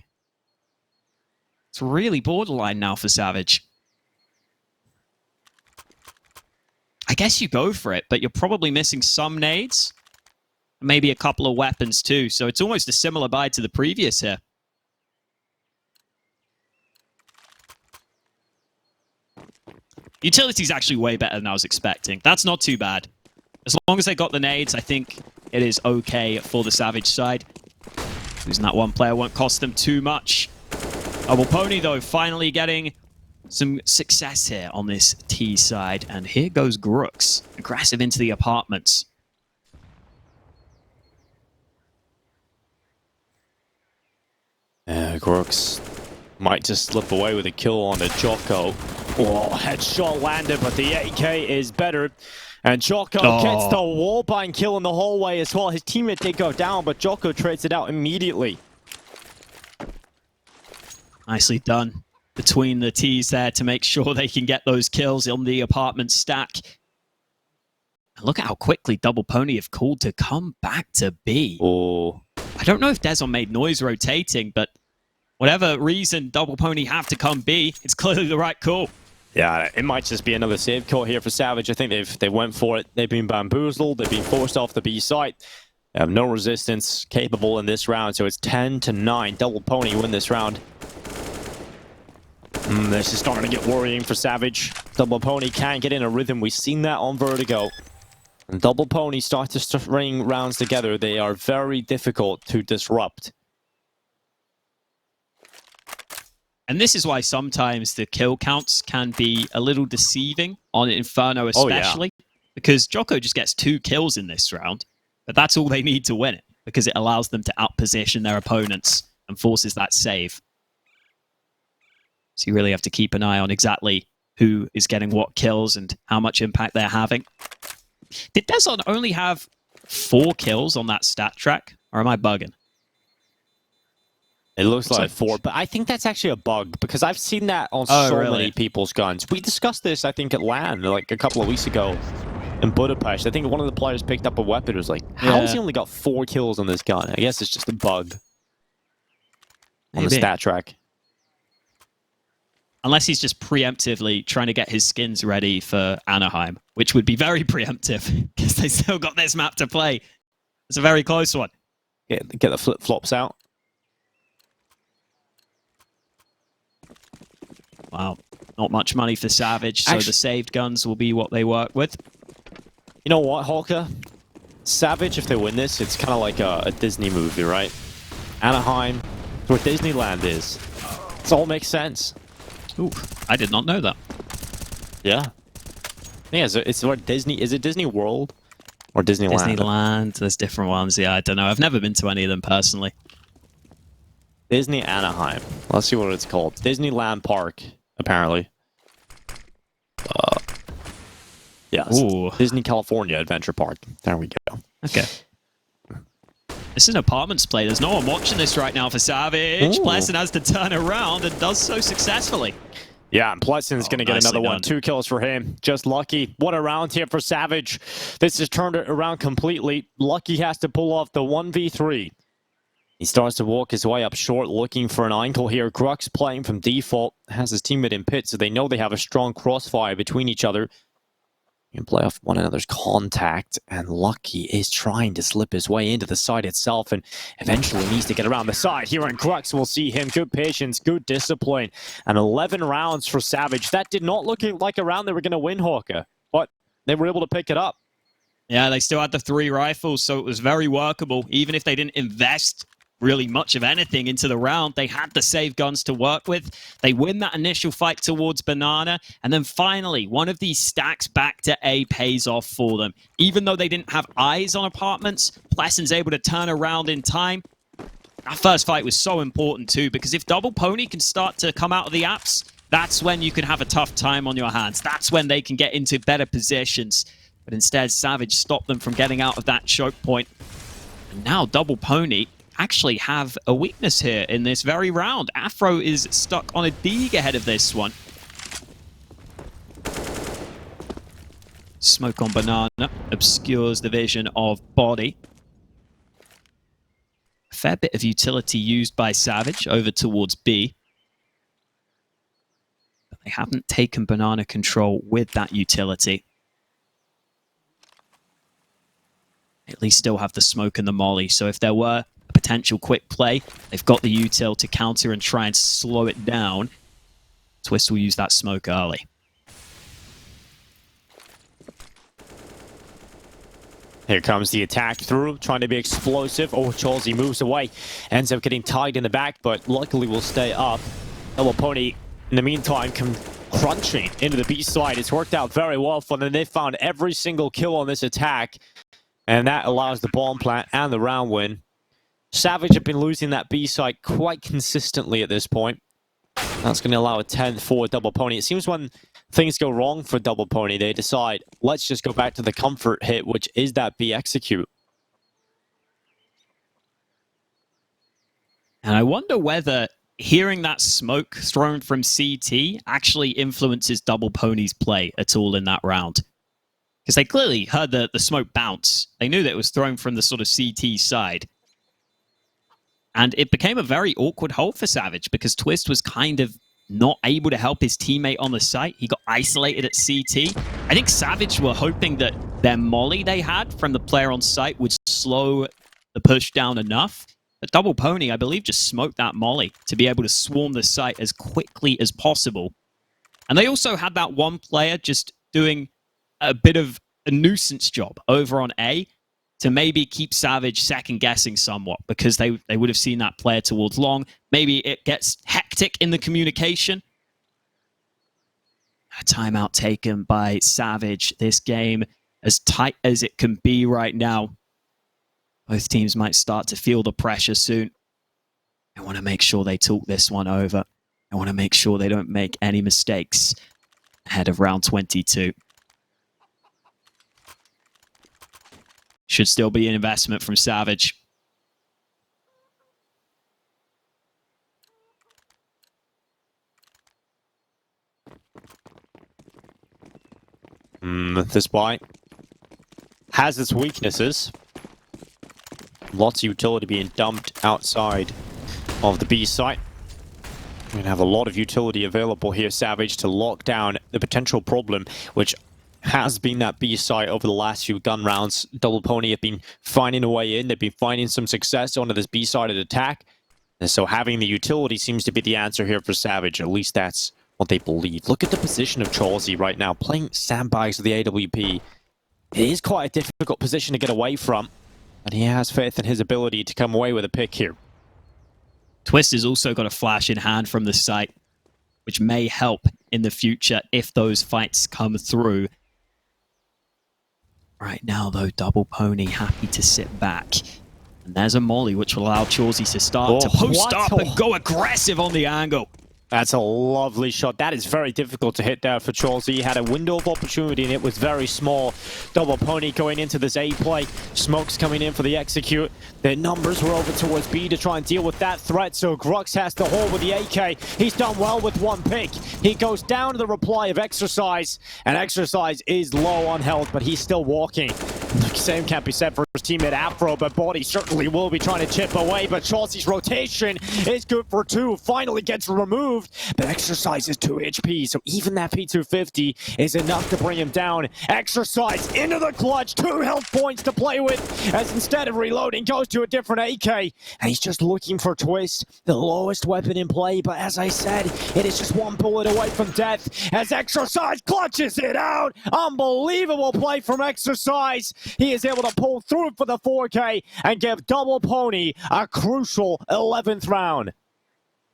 It's really borderline now for Savage. I guess you go for it, but you're probably missing some nades. Maybe a couple of weapons too. So it's almost a similar buy to the previous here. Utility's actually way better than I was expecting. That's not too bad. As long as they got the nades, I think it is okay for the Savage side. Losing that one player won't cost them too much. Double Pony, though, finally getting some success here on this T side. And here goes Grooks, aggressive into the apartments. Grooks might just slip away with a kill on the Jocko. Oh, headshot landed, but the AK is better. And Jocko gets the wallbang kill in the hallway as well. His teammate did go down, but Jocko trades it out immediately. Nicely done between the T's there to make sure they can get those kills on the apartment stack. And look at how quickly Double Pony have called to come back to B. Oh. I don't know if Dezon made noise rotating, but whatever reason Double Pony have to come B, it's clearly the right call. Yeah, it might just be another save call here for Savage. I think they went for it. They've been bamboozled. They've been forced off the B site. They have no resistance capable in this round, so it's 10-9. Double Pony win this round. This is starting to get worrying for Savage. Double Pony can't get in a rhythm. We've seen that on Vertigo. When Double Pony start to string rounds together, they are very difficult to disrupt. And this is why sometimes the kill counts can be a little deceiving on Inferno especially. Oh, yeah. Because Jocko just gets 2 kills in this round, but that's all they need to win it, because it allows them to outposition their opponents and forces that save. So you really have to keep an eye on exactly who is getting what kills and how much impact they're having. Did Dezon only have 4 kills on that stat track, or am I bugging? It looks like 4, but I think that's actually a bug, because I've seen that on many people's guns. We discussed this, I think, at LAN, like a couple of weeks ago in Budapest. I think one of the players picked up a weapon. It was like, how has he only got 4 kills on this gun? I guess it's just a bug on the stat track. Unless he's just preemptively trying to get his skins ready for Anaheim, which would be very preemptive, because they still got this map to play. It's a very close one. Get the flip-flops out. Wow. Not much money for Savage, so the saved guns will be what they work with. You know what, Holka? Savage, if they win this, it's kind of like a Disney movie, right? Anaheim, where Disneyland is. It all makes sense. Ooh, I did not know that. Yeah. Yeah, it's what Disney... Is it Disney World? Or Disneyland? Disneyland. There's different ones. Yeah, I don't know. I've never been to any of them personally. Disney Anaheim. Let's see what it's called. Disneyland Park, apparently. Yeah. Disney California Adventure Park. There we go. Okay. This is an apartments play. There's no one watching this right now for Savage. Pleasant has to turn around and does so successfully. Yeah, and Pleasant's going to get another one. 2 kills for him. Just lucky. What a round here for Savage. This has turned it around completely. Lucky has to pull off the 1v3. He starts to walk his way up short, looking for an ankle here. Grux playing from default. Has his teammate in pit, so they know they have a strong crossfire between each other. You can play off one another's contact, and Lucky is trying to slip his way into the side itself, and eventually needs to get around the side. Here in Grux, we'll see him. Good patience, good discipline, and 11 rounds for Savage. That did not look like a round they were going to win, Hawker, but they were able to pick it up. Yeah, they still had the 3 rifles, so it was very workable. Even if they didn't invest really much of anything into the round. They had the save guns to work with. They win that initial fight towards Banana. And then finally, one of these stacks back to A pays off for them. Even though they didn't have eyes on apartments, Plesson's able to turn around in time. That first fight was so important too, because if Double Pony can start to come out of the apps, that's when you can have a tough time on your hands. That's when they can get into better positions. But instead, Savage stopped them from getting out of that choke point. And now Double Pony actually have a weakness here in this very round. Afro is stuck on a dig ahead of this one. Smoke on Banana obscures the vision of Body. A fair bit of utility used by Savage over towards B. But they haven't taken Banana control with that utility. At least still have the smoke and the molly. So if there were a potential quick play, they've got the util to counter and try and slow it down. Twist will use that smoke early. Here comes the attack through, trying to be explosive. Oh, Chalsey moves away. Ends up getting tied in the back, but luckily will stay up. Double Pony, in the meantime, crunching into the B side. It's worked out very well for them. They found every single kill on this attack. And that allows the bomb plant and the round win. Savage have been losing that B side quite consistently at this point. That's going to allow a 10th for Double Pony. It seems when things go wrong for Double Pony, they decide, let's just go back to the comfort hit, which is that B execute. And I wonder whether hearing that smoke thrown from CT actually influences Double Pony's play at all in that round. Because they clearly heard the smoke bounce. They knew that it was thrown from the sort of CT side. And it became a very awkward hold for Savage because Twist was kind of not able to help his teammate on the site. He got isolated at CT. I think Savage were hoping that their molly they had from the player on site would slow the push down enough. But Double Pony, I believe, just smoked that molly to be able to swarm the site as quickly as possible. And they also had that one player just doing a bit of a nuisance job over on A to maybe keep Savage second-guessing somewhat because they would have seen that player towards long. Maybe it gets hectic in the communication. A timeout taken by Savage. This game as tight as it can be right now. Both teams might start to feel the pressure soon. I want to make sure they talk this one over. I want to make sure they don't make any mistakes ahead of round 22. Should still be an investment from Savage. This fight has its weaknesses. Lots of utility being dumped outside of the B site. We're going to have a lot of utility available here, Savage, to lock down the potential problem, which has been that B site over the last few gun rounds. Double Pony have been finding a way in. They've been finding some success onto this B-sided attack. And so having the utility seems to be the answer here for Savage. At least that's what they believe. Look at the position of Chalsey right now, playing sandbags with the AWP. It is quite a difficult position to get away from, but he has faith in his ability to come away with a pick here. Twist has also got a flash in hand from the site, which may help in the future if those fights come through. Right now, though, Double Pony happy to sit back. And there's a molly, which will allow Chalsey to start to post up and go aggressive on the angle. That's a lovely shot. That is very difficult to hit there for Chalsey. He had a window of opportunity, and it was very small. Double Pony going into this A play. Smokes coming in for the execute. Their numbers were over towards B to try and deal with that threat, so Grux has to hold with the AK. He's done well with one pick. He goes down to the reply of Exercise, and Exercise is low on health, but he's still walking. The same can't be said for his teammate Afro, but Body certainly will be trying to chip away, but Chalsey's rotation is good for 2. Finally gets removed. But Exercise is 2 HP, so even that P250 is enough to bring him down. Exercise into the clutch, 2 health points to play with, as instead of reloading, goes to a different AK. And he's just looking for Twist, the lowest weapon in play, but as I said, it is just 1 bullet away from death, as Exercise clutches it out. Unbelievable play from Exercise. He is able to pull through for the 4K and give Double Pony a crucial 11th round.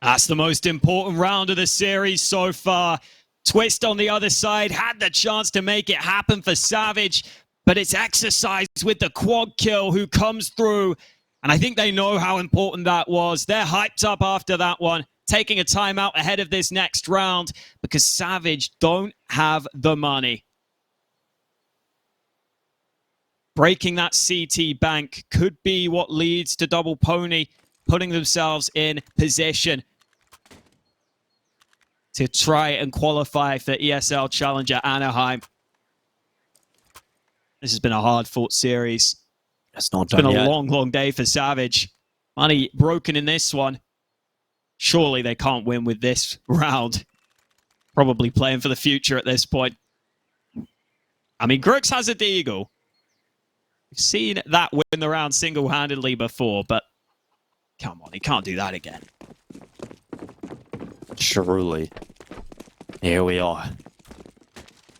That's the most important round of the series so far. Twist on the other side had the chance to make it happen for Savage, but it's Exercise with the quad kill who comes through. And I think they know how important that was. They're hyped up after that one, taking a timeout ahead of this next round because Savage don't have the money. Breaking that CT bank could be what leads to Double Pony putting themselves in position to try and qualify for ESL Challenger Anaheim. This has been a hard-fought series. It's not It's done been yet. a long, long day for Savage. Money broken in this one. Surely they can't win with this round. Probably playing for the future at this point. I mean, Grooks has a deagle. We've seen that win the round single-handedly before, but come on, he can't do that again. Truly. Here we are.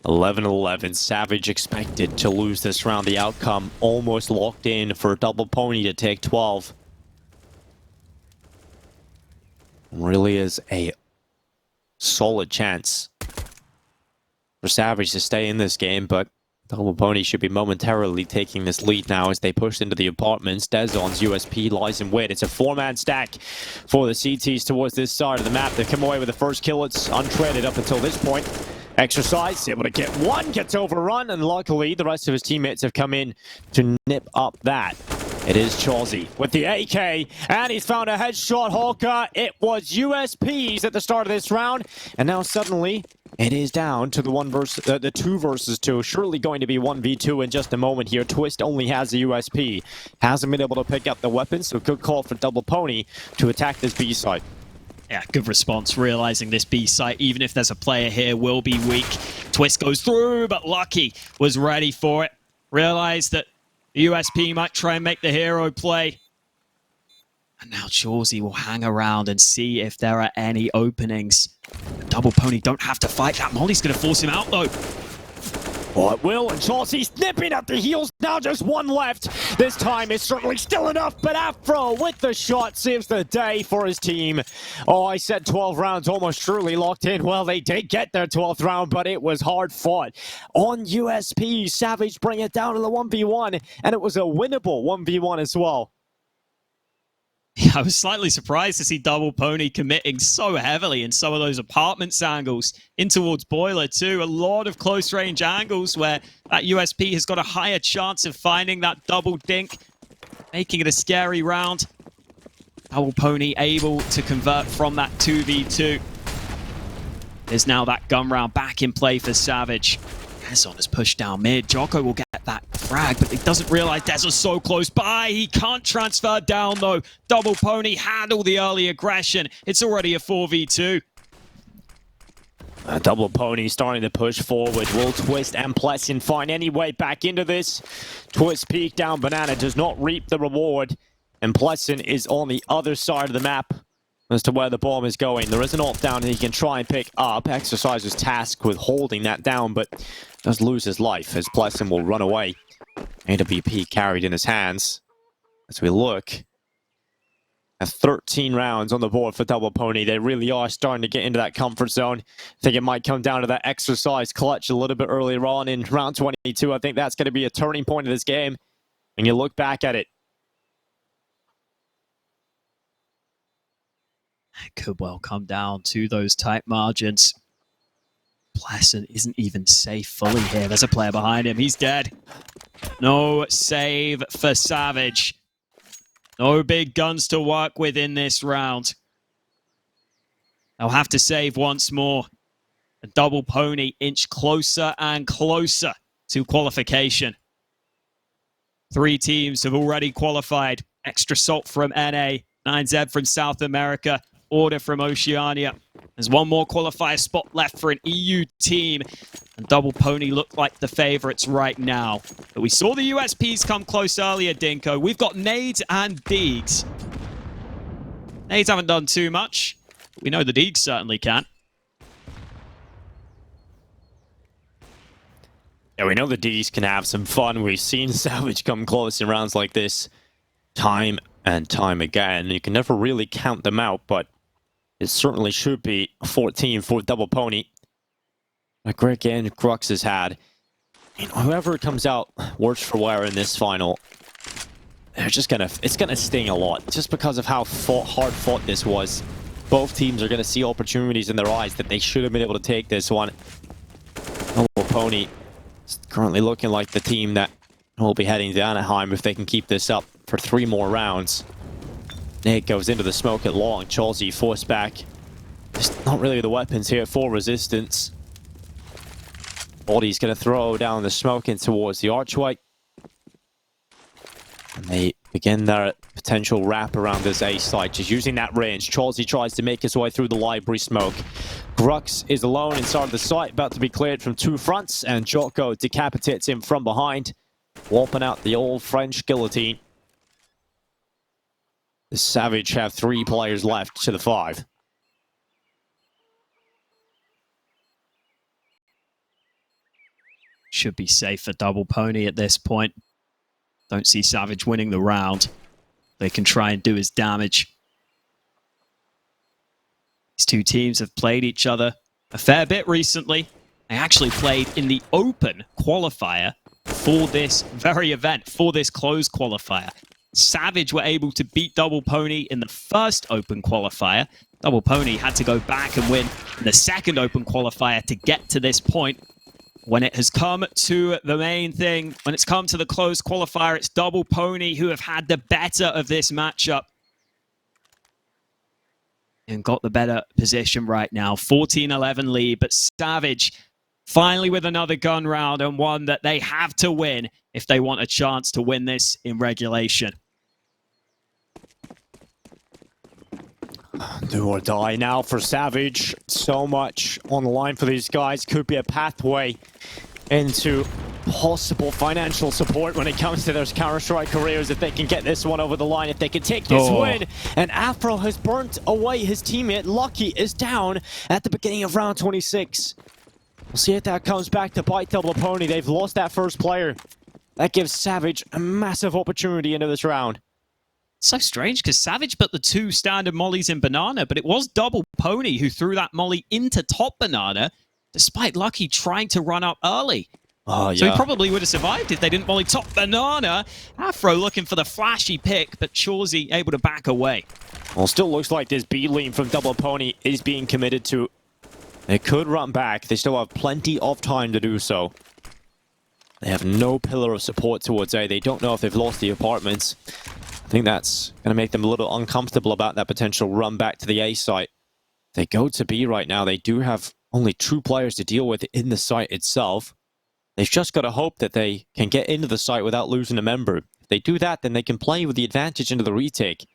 11-11. Savage expected to lose this round. The outcome almost locked in for Double Pony to take 12. Really is a solid chance for Savage to stay in this game, but Double Pony should be momentarily taking this lead now as they push into the apartments. Dezon's USP lies in wait. It's a 4-man stack for the CTs towards this side of the map. They come away with the first kill. It's untraded up until this point. Exercise, able to get one, gets overrun, and luckily the rest of his teammates have come in to nip up that. It is Chawsey with the AK, and he's found a headshot, Holka. It was USPs at the start of this round, and now suddenly it is down to the 2 versus 2. Surely going to be 1v2 in just a moment here. Twist only has the USP. Hasn't been able to pick up the weapon, so good call for Double Pony to attack this B site. Yeah, good response, realizing this B site, even if there's a player here, will be weak. Twist goes through, but Lucky was ready for it. Realized that the USP might try and make the hero play. And now Chawsey will hang around and see if there are any openings. Double Pony don't have to fight that. Molly's going to force him out, though. Oh, it will, and Chawsey's nipping at the heels. Now just one left. This time it's certainly still enough, but Afro with the shot saves the day for his team. Oh, I said 12 rounds almost surely locked in. Well, they did get their 12th round, but it was hard fought. On USP, Savage bring it down to the 1v1, and it was a winnable 1v1 as well. I was slightly surprised to see Double Pony committing so heavily in some of those apartments angles in towards Boiler too. A lot of close range angles where that USP has got a higher chance of finding that double dink, making it a scary round. Double Pony able to convert from that 2v2. There's now that gun round back in play for Savage. Dezon has pushed down mid. Jocko will get that frag, but he doesn't realize Dezon's so close by. He can't transfer down, though. Double Pony handle the early aggression. It's already a 4v2. Double Pony starting to push forward. Will Twist and Plessin find any way back into this? Twist peek down Banana, does not reap the reward. And Plessin is on the other side of the map as to where the bomb is going. There is an ult down he can try and pick up. Exercise's tasked with holding that down, but does lose his life as Plessin will run away. AWP carried in his hands. As we look at 13 rounds on the board for Double Pony, they really are starting to get into that comfort zone. I think it might come down to that Exercise clutch a little bit earlier on in round 22. I think that's going to be a turning point of this game. When you look back at it, it could well come down to those tight margins. Plessin isn't even safe fully here. There's a player behind him. He's dead. No save for Savage. No big guns to work with in this round. They'll have to save once more. The Double Pony inch closer and closer to qualification. 3 teams have already qualified. Extra Salt from NA, 9Z from South America, Order from Oceania. There's one more qualifier spot left for an EU team. And Double Pony look like the favorites right now. But we saw the USPs come close earlier, Dinko. We've got Nades and Deegs. Nades haven't done too much. We know the Deegs certainly can. Yeah, we know the Ds can have some fun. We've seen Savage come close in rounds like this time and time again. You can never really count them out, but it certainly should be 14 for Double Pony. A great game Crux has had. And whoever comes out worse for wear in this final, they're just it's gonna sting a lot. Just because of how hard fought this was. Both teams are gonna see opportunities in their eyes that they should have been able to take this one. Double Pony is currently looking like the team that will be heading to Anaheim if they can keep this up for 3 more rounds. Nate goes into the smoke at long. Chalsey forced back. Just not really the weapons here for resistance. Body's going to throw down the smoke in towards the archway. And they begin their potential wrap around this A site, just using that range. Chalsey tries to make his way through the library smoke. Grux is alone inside the site, about to be cleared from 2 fronts, and Jocko decapitates him from behind, warping out the old French guillotine. The Savage have 3 players left to the 5. Should be safe for Double Pony at this point. Don't see Savage winning the round. They can try and do his damage. These 2 teams have played each other a fair bit recently. They actually played in the open qualifier for this very event, for this closed qualifier. Savage were able to beat Double Pony in the first open qualifier. Double Pony had to go back and win in the second open qualifier to get to this point. When it has come to the main thing, when it's come to the closed qualifier, it's Double Pony who have had the better of this matchup. And got the better position right now. 14-11 lead, but Savage finally with another gun round, and one that they have to win if they want a chance to win this in regulation. Do or die now for Savage. So much on the line for these guys. Could be a pathway into possible financial support when it comes to their Counter-Strike careers if they can get this one over the line, if they can take this win. And Afro has burnt away his teammate. Lucky is down at the beginning of round 26. We'll see if that comes back to bite Double Pony. They've lost that first player. That gives Savage a massive opportunity into this round. So strange, because Savage put the 2 standard mollies in Banana, but it was Double Pony who threw that molly into top Banana, despite Lucky trying to run up early. Oh, yeah. So he probably would have survived if they didn't molly top Banana. Afro looking for the flashy pick, but Chauzy able to back away. Well, still looks like this B lean from Double Pony is being committed to. They could run back. They still have plenty of time to do so. They have no pillar of support towards A. They don't know if they've lost the apartments. I think that's going to make them a little uncomfortable about that potential run back to the A site. They go to B right now. They do have only 2 players to deal with in the site itself. They've just got to hope that they can get into the site without losing a member. If they do that, then they can play with the advantage into the retake.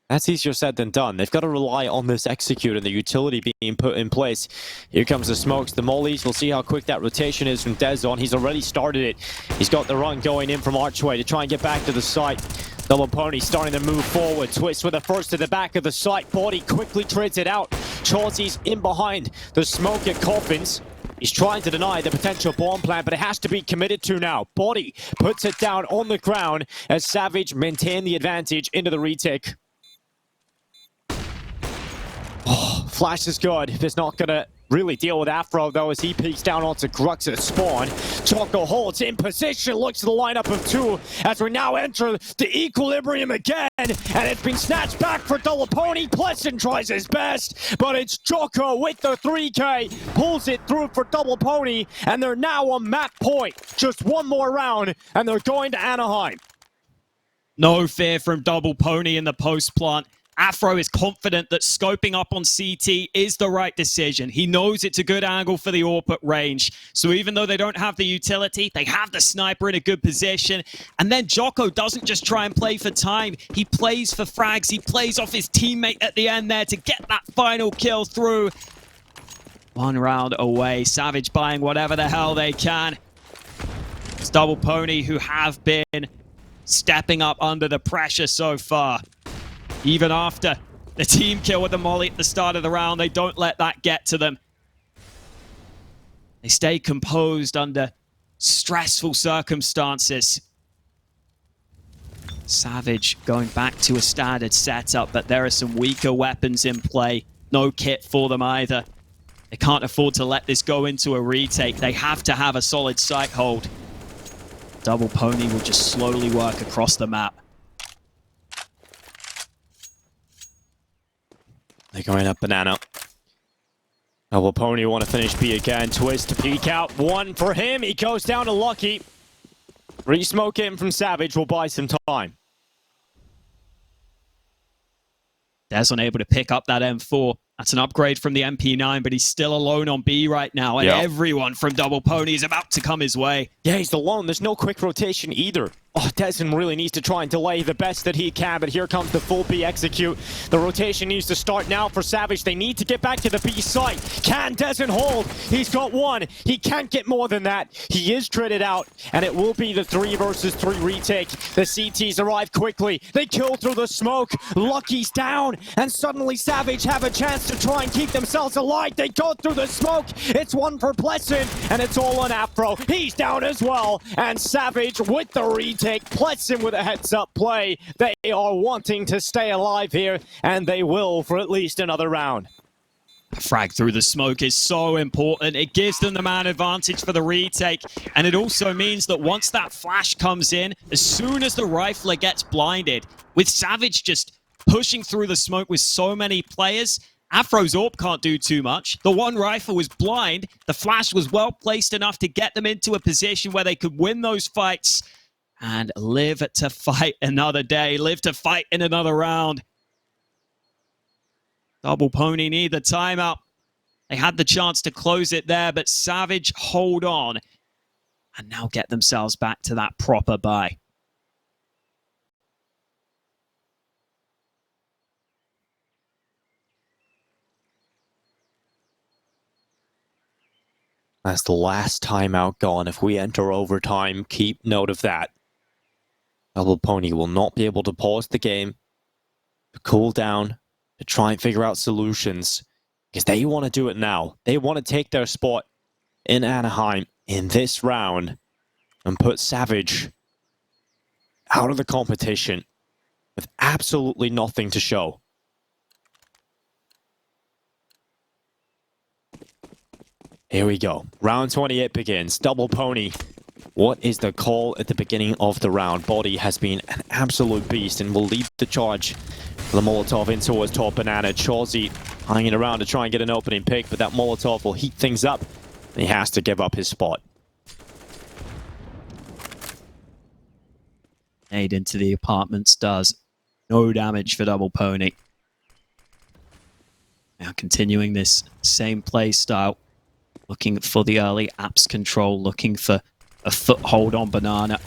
That's easier said than done. They've got to rely on this execute and the utility being put in place. Here comes the smokes, the mollies. We'll see how quick that rotation is from Dezon. He's already started it. He's got the run going in from Archway to try and get back to the site. Double Pony starting to move forward. Twist with a first to the back of the site. Body quickly trades it out. Chauzy's in behind the smoke at Coffins. He's trying to deny the potential bomb plant, but it has to be committed to now. Body puts it down on the ground as Savage maintain the advantage into the retake. Oh, Flash is good. It's not going to really deal with Afro, though, as he peeks down onto Grux at spawn. Choco holds in position, looks at the lineup of 2 as we now enter the equilibrium again, and it's been snatched back for Double Pony. Pleasant tries his best, but it's Choco with the 3K, pulls it through for Double Pony, and they're now on map point. Just 1 more round, and they're going to Anaheim. No fear from Double Pony in the post plant. Afro is confident that scoping up on CT is the right decision. He knows it's a good angle for the AWP at range. So even though they don't have the utility, they have the sniper in a good position. And then Jocko doesn't just try and play for time. He plays for frags. He plays off his teammate at the end there to get that final kill through. 1 round away. Savage buying whatever the hell they can. It's Double Pony who have been stepping up under the pressure so far. Even after the team kill with the molly at the start of the round, they don't let that get to them. They stay composed under stressful circumstances. Savage going back to a standard setup, but there are some weaker weapons in play. No kit for them either. They can't afford to let this go into a retake. They have to have a solid sight hold. Double Pony will just slowly work across the map. They're going up banana. Double Pony want to finish B again. Twist to peek out. One for him. He goes down to Lucky. Re-smoke in from Savage will buy some time. Des unable to pick up that M4. That's an upgrade from the MP9, but he's still alone on B right now, and everyone from Double Pony is about to come his way. Yeah, he's alone. There's no quick rotation either. Oh, Desmond really needs to try and delay the best that he can, but here comes the full B execute. The rotation needs to start now for Savage. They need to get back to the B site. Can Desmond hold? He's got one. He can't get more than that. He is traded out, and it will be the 3 versus 3 retake. The CTs arrive quickly. They kill through the smoke. Lucky's down, and suddenly Savage have a chance to try and keep themselves alive. They go through the smoke. It's one for Pleasant, and it's all on Afro. He's down as well, and Savage with the retake. Pleasant with a heads-up play. They are wanting to stay alive here, and they will for at least another round. Frag through the smoke is so important. It gives them the man advantage for the retake, and it also means that once that flash comes in, as soon as the rifler gets blinded, with Savage just pushing through the smoke with so many players, Afro's AWP can't do too much. The one rifle was blind. The flash was well placed enough to get them into a position where they could win those fights and live to fight another day, live to fight in another round. Double Pony need the timeout. They had the chance to close it there, but Savage hold on and now get themselves back to that proper buy. That's the last timeout gone. If we enter overtime, keep note of that. Double Pony will not be able to pause the game, to cool down, to try and figure out solutions, because they want to do it now. They want to take their spot in Anaheim in this round and put Savage out of the competition with absolutely nothing to show. Here we go. Round 28 begins. Double Pony. What is the call at the beginning of the round? Body has been an absolute beast and will lead the charge. The Molotov in towards top banana. Chauzy hanging around to try and get an opening pick, but that Molotov will heat things up. And he has to give up his spot. Nade into the apartments does no damage for Double Pony. Now continuing this same play style. Looking for the early apps control, looking for a foothold on banana.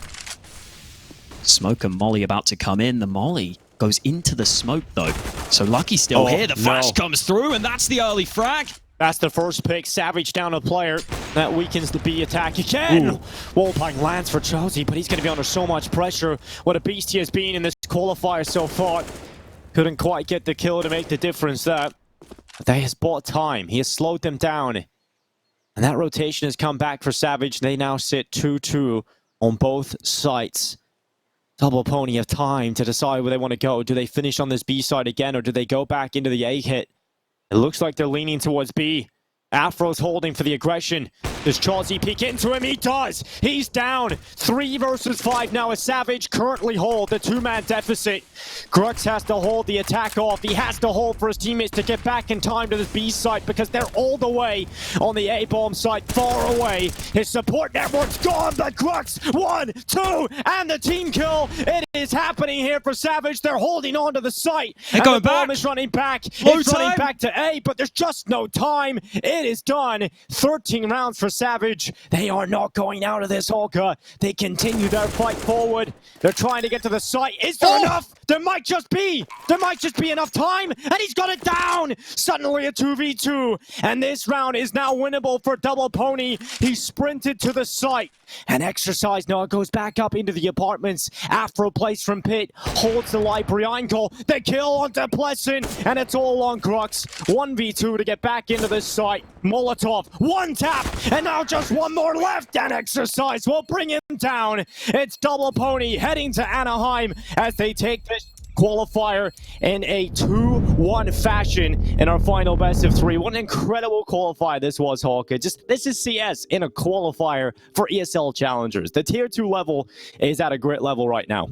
Smoke and Molly about to come in. The Molly goes into the smoke though. So Lucky's still here. The flash comes through and that's the early frag. That's the first pick. Savage down a player. That weakens the B attack again. Wallbang lands for Chelsea, but he's going to be under so much pressure. What a beast he has been in this qualifier so far. Couldn't quite get the kill to make the difference there. But they has bought time. He has slowed them down. And that rotation has come back for Savage. They now sit 2-2 on both sites. Double Pony have time to decide where they want to go. Do they finish on this B side again, or do they go back into the A hit? It looks like they're leaning towards B. Afro's holding for the aggression. Does Chauzy peek into him? He does! He's down! 3 versus 5 now as Savage currently hold the 2-man deficit. Grux has to hold the attack off. He has to hold for his teammates to get back in time to this B site because they're all the way on the A-bomb site, far away. His support network's gone, but Grux, 1, 2, and the team kill. It is happening here for Savage. They're holding on to the site. They're and going the bomb back. is running back. Low It's running time. back to A, but there's just no time. It is done. 13 rounds for Savage. They are not going out of this, Holka. They continue their fight forward. They're trying to get to the site. Is there enough? There might just be. There might just be enough time. And he's got it down. Suddenly a 2v2. And this round is now winnable for Double Pony. He sprinted to the site. And Exercise now goes back up into the apartments. Afro plays from pit. Holds the library angle. The kill onto Pleasant. And it's all on Grux. 1v2 to get back into this site. Molotov. One tap. And now just one more left-hand exercise will bring him down. It's Double Pony heading to Anaheim as they take this qualifier in a 2-1 fashion in our final best of 3. What an incredible qualifier this was, Hawker. This is CS in a qualifier for ESL challengers. The tier 2 level is at a great level right now.